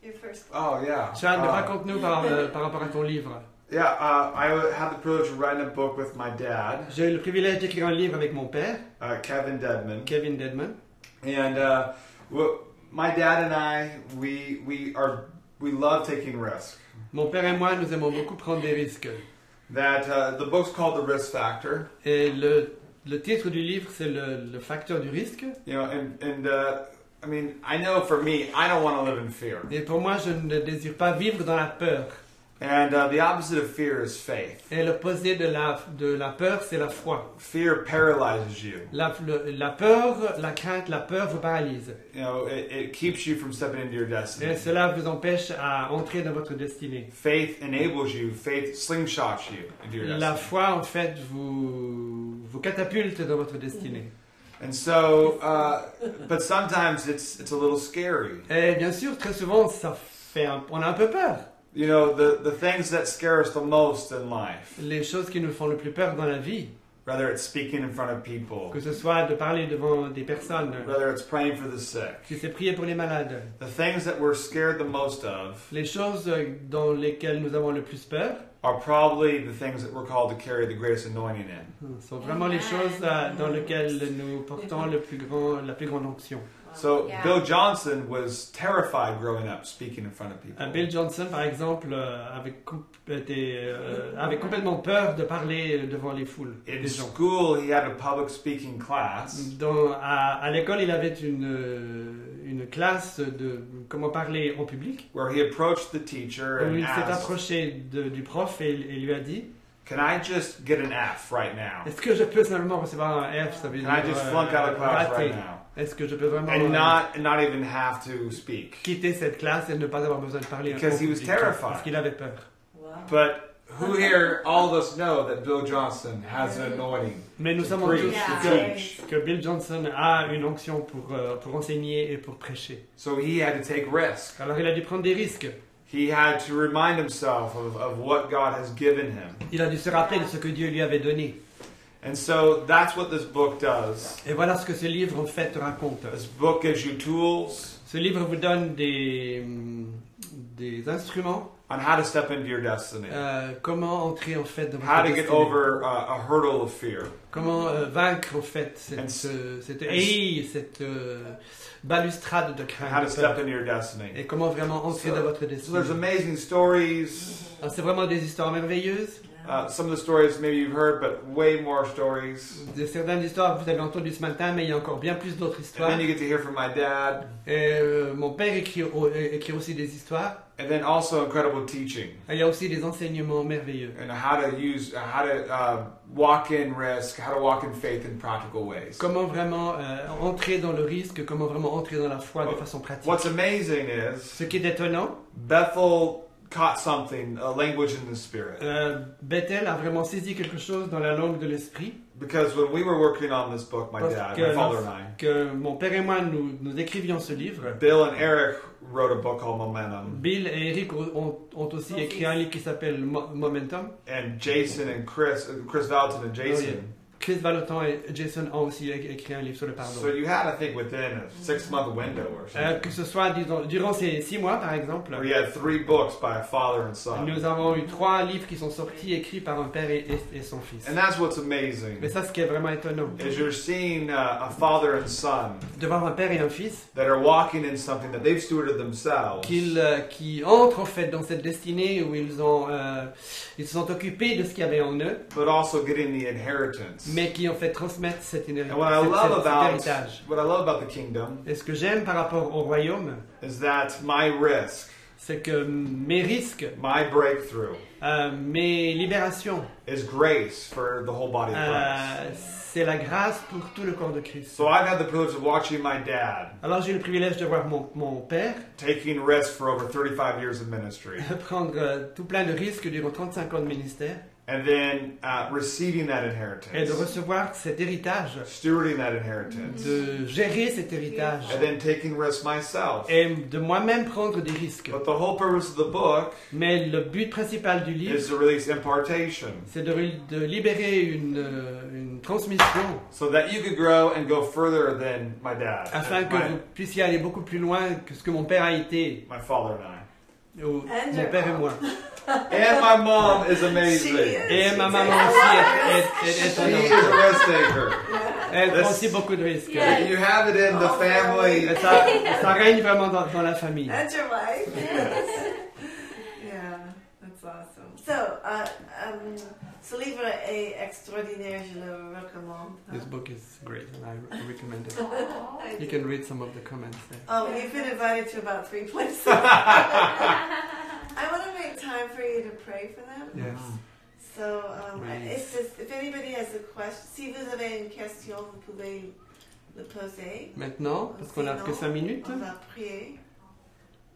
your first book. Oh yeah. Chad, raconte-nous par rapport à ton livre. Yeah, I had the privilege of writing a book with my dad, J'ai eu le privilège d'écrire un livre avec mon père, Kevin Dedman, Kevin Dedman. and my dad and I we love taking risks. Mon père et moi, nous aimons beaucoup prendre des risques. That the book's called The Risk Factor. Et le titre du livre, c'est le facteur du risque. You know, and I mean, I know for me, I don't want to live in fear. Et pour moi, je ne désire pas vivre dans la peur. And the opposite of fear is faith. Et l'opposé de la peur, c'est la foi. Fear paralyzes you. La peur, la crainte, la peur vous paralyse. You know, it keeps you from stepping into your Et destiny. cela vous empêche à entrer dans votre destinée. Faith enables you. Faith slingshots you into your La destiny. foi, en fait, vous catapulte dans votre destinée. And so, but sometimes it's a little scary. Et bien sûr, très souvent, on a un peu peur. You know, the things that scare us the most in life, Les choses qui nous font le plus peur dans la vie, whether it's speaking in front of people, que ce soit de parler devant des personnes, whether it's praying for the sick, si c'est prier pour les malades, the things that we're scared the most of les choses dans lesquelles nous avons le plus peur, are probably the things that we're called to carry the greatest anointing in. sont vraiment les choses dans lesquelles nous portons la plus grande onction. So Yeah. Bill Johnson was terrified growing up speaking in front of people. Bill Johnson, par exemple, avait complètement peur de parler devant les foules, In des gens. school, he had a public speaking class À l'école, il avait une classe de comment parler en public, where he approached the teacher où and il s'est asked, approché du prof et lui a dit "Can I just get an F right now? est-ce que je peux simplement recevoir un F, ça veut dire Can I just flunk out of class raté. right now Est-ce que je peux vraiment and not even have to speak?" quitter cette classe et ne pas avoir besoin de parler Because en he was public, terrified. parce qu'il avait peur. Wow. But who here, all of us know that Bill Johnson has an anointing. Mais nous To savons preach, tous to Yeah. teach. que Bill Johnson a une onction pour enseigner et pour prêcher. So he had to take risks. Alors il a dû prendre des risques. He had to remind himself of what God has given him. Il a dû se rappeler de ce que Dieu lui avait donné. And so that's what this book does. Et voilà ce que ce livre en fait raconte. This book gives you tools Ce livre vous donne des instruments, on how to step into your destiny, comment entrer en fait dans how votre to get destinée. over a hurdle of fear. Comment vaincre en fait And cette haie, cette balustrade de How crainte. to step into your destiny. Et comment vraiment entrer dans votre So destinée. there's amazing stories. Alors, c'est vraiment des histoires merveilleuses. Some of the stories maybe you've heard, but way more stories. Certaines histoires que vous avez entendues ce matin, mais il y a encore bien plus d'autres And histoires. then you get to hear from my dad. Et, mon père écrit aussi des histoires. And then also incredible teaching. Il y a aussi des enseignements merveilleux. And how to walk in risk, how to walk in faith in practical ways. Comment vraiment entrer dans le risque, comment vraiment entrer dans la foi de façon pratique. What's amazing is Ce qui est étonnant, Bethel caught something, a language in the spirit. Bethel a vraiment saisi quelque chose dans la langue de l'esprit. Because when we were working on this book, my Parce dad, que my father and I, Que mon père et moi, nous écrivions ce livre. Bill and Eric wrote a book called Momentum. Bill et Eric ont aussi écrit un livre qui s'appelle Momentum. And Jason and Chris Valentin and Jason. Chris Valentin et Jason ont aussi écrit un livre sur le pardon. So you had, I think, within a 6-month window or something. Que ce soit durant ces 6 mois, par exemple, Where you had 3 books by a father and son. nous avons eu 3 livres qui sont sortis, écrits par un père et son fils. And that's what's amazing. Mais ça, ce qui est vraiment étonnant, Is you're seeing a father and son de voir un père et un fils that are walking in something that they've stewarded themselves. qui entrent en fait dans cette destinée où ils se sont occupés de ce qu'il y avait en eux, But also getting the inheritance. mais qui en fait transmettent cet And what I love héritage. about the kingdom Et ce que j'aime par rapport au royaume, is that my risk, c'est que mes risques, my breakthrough, mes libérations, is grace for the whole body of Christ. c'est la grâce pour tout le corps de Christ. So I've had the privilege of watching my dad Alors j'ai eu le privilège de voir mon père taking risks for over 35 years of ministry, prendre tout plein de risques durant 35 ans de ministère and then receiving that et de inheritance, recevoir cet héritage, stewarding that inheritance, de gérer cet héritage and then taking risks myself. et de moi-même prendre des risques. But the whole purpose of the book Mais le but principal du livre, is to release impartation, c'est de libérer une transmission so that you could grow and go further than my dad, afin que vous puissiez aller beaucoup plus loin que ce que mon père a été, my father and I. ou mon père et moi. And my mom is amazing. Et ma maman aussi est She is a étonnante. risk taker. Elle prend aussi beaucoup de risques. Yeah. You have it in the family. Et ça règne vraiment dans la famille. And your wife. Yeah, that's awesome. So, ce livre est extraordinaire, je le recommande. This book is great and I recommend it. You can read some of the comments there. Oh, you've been invited to about 3 places. I want to make time for you to pray for them. Yes. So, Right. it's just, if anybody has a question, si vous avez une question, vous pouvez le poser. Maintenant, parce qu'on n'a que 5 minutes. On va prier.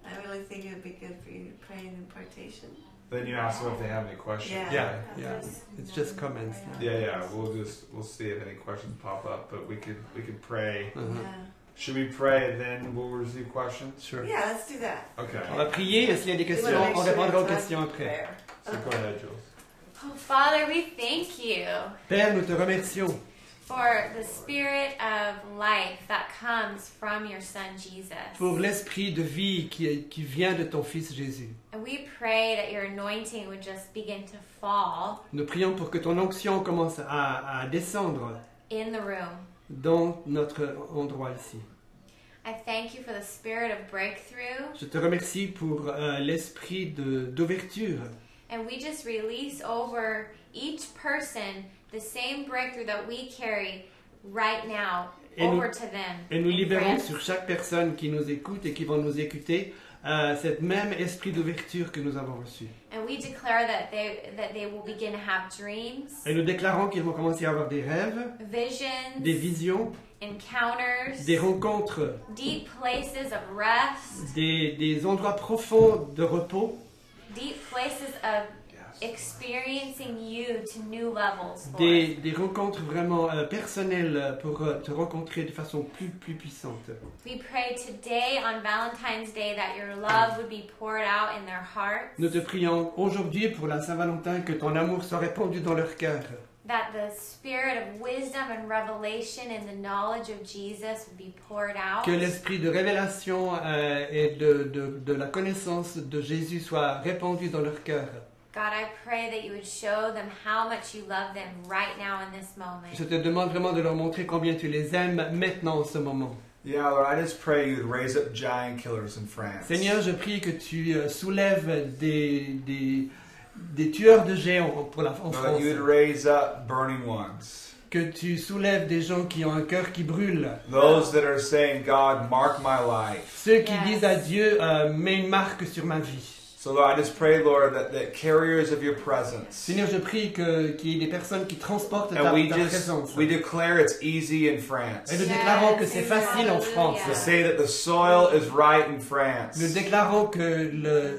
I really think it would be good for you to pray an impartation. Then you ask them if they have any questions. Yeah. Yeah. It's just comments. Yeah. We'll see if any questions pop up, but we could pray. Uh-huh. Yeah. Should we pray and then we'll receive questions? Sure. Yeah, let's do that. Okay. On va prier et s'il y a des We questions, wanna make on sure répondra aux it's questions on après. prayer. So go ahead, Jules. Oh, Father, we thank you Père, nous te remercions for the spirit of life that comes from your son Jesus. pour l'esprit de vie qui vient de ton Fils Jésus. And we pray that your anointing would just begin to fall Nous prions pour que ton onction commence à descendre in the room. dans notre endroit ici. I thank you for the spirit of breakthrough. Je te remercie pour l'esprit d'ouverture. And we just release over each person the same breakthrough that we carry right now Et nous- over to them. Et nous in libérons France. sur chaque personne qui nous écoute et qui vont nous écouter cet même esprit d'ouverture que nous avons reçu. And we declare that they will begin to have dreams, Et nous déclarons qu'ils vont commencer à avoir des rêves, visions, des visions, encounters, des rencontres, deep places of rest, des endroits profonds de repos, deep places of experiencing you to new levels, Lord. Des rencontres vraiment personnelles pour te rencontrer de façon plus puissante. We pray today on Valentine's Day that your love would be poured out in their hearts, Nous te prions aujourd'hui pour la Saint-Valentin que ton amour soit répandu dans leur cœur. that the spirit of wisdom and revelation and the knowledge of Jesus would be poured out. Que l'esprit de révélation et de la connaissance de Jésus soit répandu dans leur cœur. God, I pray that you would show them how much you love them right now in this moment. Je te demande vraiment de leur montrer combien tu les aimes maintenant en ce moment. Yeah, Lord, I just pray you'd raise up giant killers in France. Seigneur, je prie que tu soulèves des tueurs de géants en Lord, France. that you would raise up burning ones. Que tu soulèves des gens qui ont un cœur qui brûle. Those that are saying, God, mark my life. Ceux qui Yes. disent à Dieu, mets une marque sur ma vie. So, Lord, I just pray, Lord, that carriers of your presence. Seigneur, je prie qu'il y ait des personnes qui transportent ta And we présence. declare it's easy in France. Et nous déclarons que c'est Yes, facile en France. To say that the soil is right in France. Nous déclarons que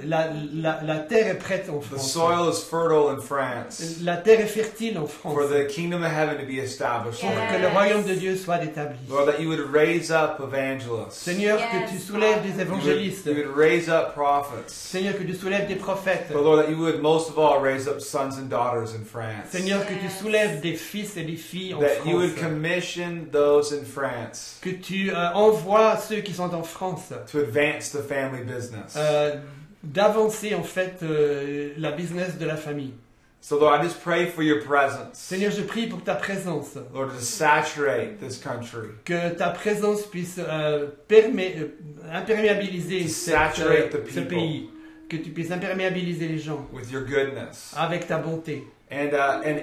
la terre est prête en The France. soil is fertile in France. La terre est fertile en France. For the kingdom of heaven to be established. Pour Yes. que le royaume de Dieu soit établi. Lord, that you would raise up evangelists. Seigneur, Yes. que tu soulèves des You évangélistes. would raise up prophets. Seigneur, que tu soulèves des prophètes. But Lord, that you would most of all raise up sons and daughters in France. Seigneur, que tu soulèves des fils et des filles en That you would France. commission those in France Que tu envoies ceux qui sont en France to advance the family business. d'avancer en fait la business de la famille. So Lord, I just pray for your presence. Seigneur, je prie pour ta présence. Lord, to saturate this country. Que ta présence puisse imperméabiliser To saturate the ce people. pays. Que tu puisses imperméabiliser les gens With your goodness. avec ta bonté. And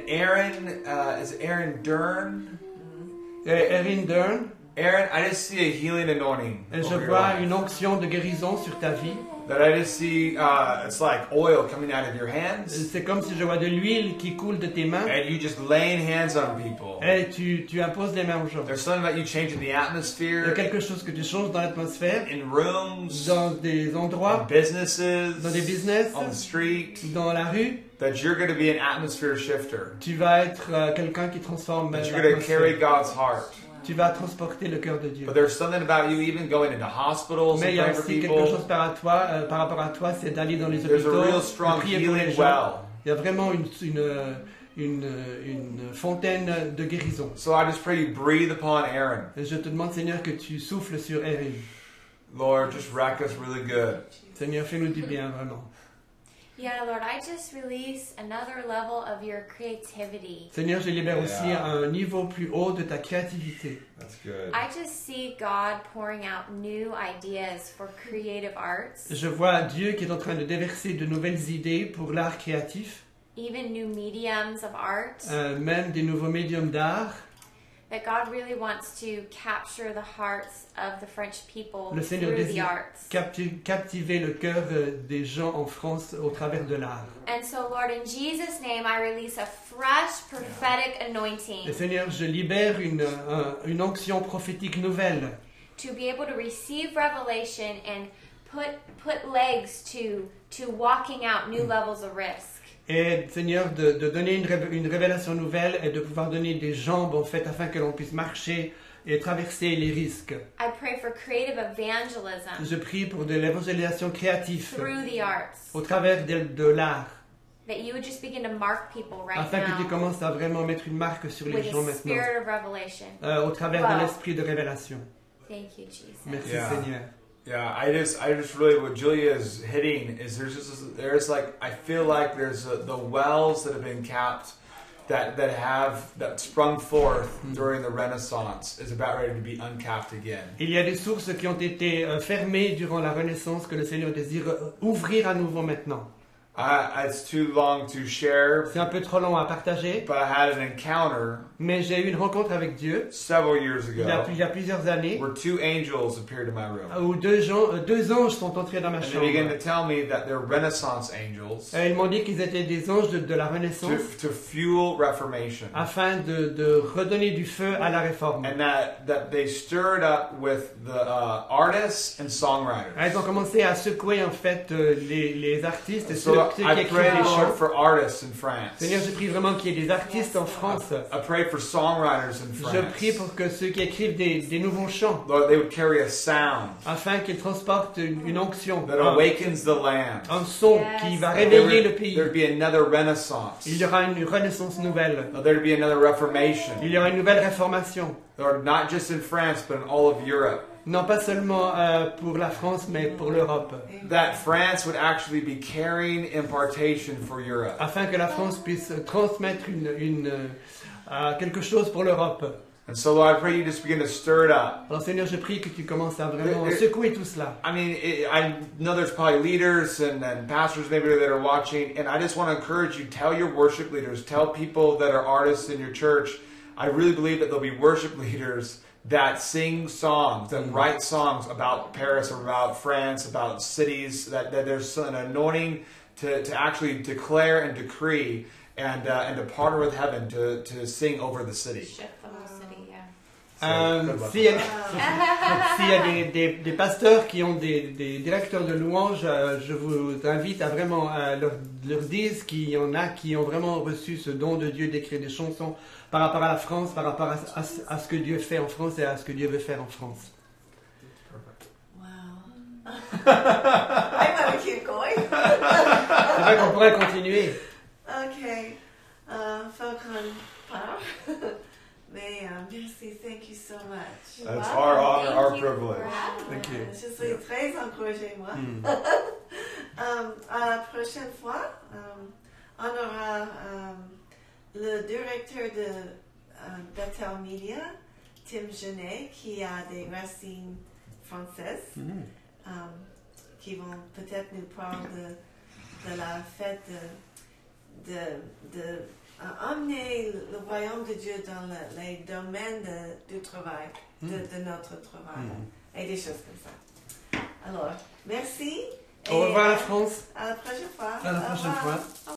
Aaron, is it Aaron Dern? Erin Dern, Aaron, I just see a healing anointing. je over your vois life. une onction de guérison sur ta vie. That I just see, it's like oil coming out of your hands. C'est comme si je vois de l'huile qui coule de tes mains And you just laying hands on people. et tu imposes les mains aux gens. There's something about you changing the Il y a atmosphere quelque chose que tu changes dans l'atmosphère, in rooms, dans des in endroits, businesses, dans des business, on the street, dans la rue. that you're going to be an atmosphere shifter. Tu vas être quelqu'un qui transforme That you're going to carry l'atmosphère. God's heart. Tu vas transporter le cœur de Dieu. But there's something about you even going into hospitals Mais and il y a praying for aussi quelque people. chose par rapport à toi, c'est d'aller dans les There's a hôpitaux, real de strong prier pour les healing gens. well. Il y a vraiment une fontaine de guérison. So I just pray you breathe upon Aaron. Et je te demande, Seigneur, que tu souffles sur Erin. Lord, just wreck us really good. Seigneur, fais-nous du bien, vraiment. Yeah, Lord, I just release another level of your creativity. Seigneur, je libère Yeah. aussi un niveau plus haut de ta créativité. That's good. I just see God pouring out new ideas for creative arts, Je vois Dieu qui est en train de déverser de nouvelles idées pour l'art créatif, even new mediums of art. même des nouveaux médiums d'art. That God really wants to capture the hearts of the French people Le Seigneur through the désire arts. captiver le cœur des gens en France au travers de l'art. And so, Lord, in Jesus' name, I release a fresh prophetic Et anointing Seigneur, je libère une onction prophétique nouvelle to be able to receive revelation and put legs to walking out new levels of risk. et Seigneur de donner une révélation nouvelle et de pouvoir donner des jambes en fait afin que l'on puisse marcher et traverser les risques. I pray for creative evangelism Je prie pour de l'évangélisation créative through the arts. au travers de l'art That you would just begin to mark people right afin que tu now commences à vraiment mettre une marque sur les with gens a maintenant spirit of revelation. au travers Wow. de l'esprit de révélation. Thank you, Jesus. Merci Yeah. Seigneur. Yeah, I just really what Julia is hitting is there's like I feel like there's the wells that have been capped that sprung forth during the Renaissance is about ready to be uncapped again. Il y a des sources qui ont été fermées durant la Renaissance que le Seigneur désire ouvrir à nouveau maintenant. It's too long to share, C'est un peu trop long à partager, but I had an encounter mais j'ai eu une rencontre avec Dieu several years il ago y a plusieurs années where two angels appeared in my room. où deux anges sont entrés dans ma And they began to chambre. tell me that they're Renaissance angels Ils m'ont dit qu'ils étaient des anges de la Renaissance to fuel Reformation. afin de redonner du feu à la réforme. And that they stirred up with the artists and songwriters. Ils ont commencé à secouer en fait les artistes et So ceux Lord, ceux qui I écrivent pray, des Lord, chants. for artists in France. Seigneur, je prie vraiment qu'il y ait des artistes en France. I pray for songwriters in Je France. prie pour que ceux qui écrivent des nouveaux chants, Lord, they would carry a sound afin qu'ils transportent une onction, that awakens the land. un son Yes. qui va There réveiller le would pays. there'd be another renaissance. Il y aura une renaissance nouvelle. There'd be another reformation. Il y aura une nouvelle réformation. Lord, not just in France, but in all of Europe. Non pas seulement pour la France, mais pour l'Europe. That France would actually be carrying impartation for Europe. Afin que la France puisse transmettre quelque chose pour l'Europe. And so, Lord, I pray you just begin to stir it up. Alors Seigneur, je prie que tu commences à vraiment secouer tout cela. I mean, I know there's probably leaders and pastors maybe that are watching, and I just want to encourage you, tell your worship leaders, tell people that are artists in your church, I really believe that there'll be worship leaders that sing songs, that write songs about Paris or about France, about cities, that there's an anointing to actually declare and decree and to partner with heaven to sing over the city. Shift the whole city, yeah. S'il y a des pasteurs qui ont des directeurs de louanges, je vous invite à vraiment leur dire qu'il y en a qui ont vraiment reçu ce don de Dieu d'écrire des chansons par rapport à la France, par rapport à ce que Dieu fait en France et à ce que Dieu veut faire en France. Wow. I want to keep going. C'est vrai qu'on pourrait continuer. Okay. Falcon part. Mais merci, thank you so much. That's Wow. our honor, Thank our you privilege. for having Thank you. Je suis très encouragée, moi. À la prochaine fois, on aura le directeur de Bethel Media, Tim Genet, qui a des racines françaises, qui vont peut-être nous parler de la fête de emmener le royaume de Dieu dans les domaines du travail, de notre travail, et des choses comme ça. Alors, merci. Au revoir la France. À la prochaine fois. À la prochaine Au revoir. fois.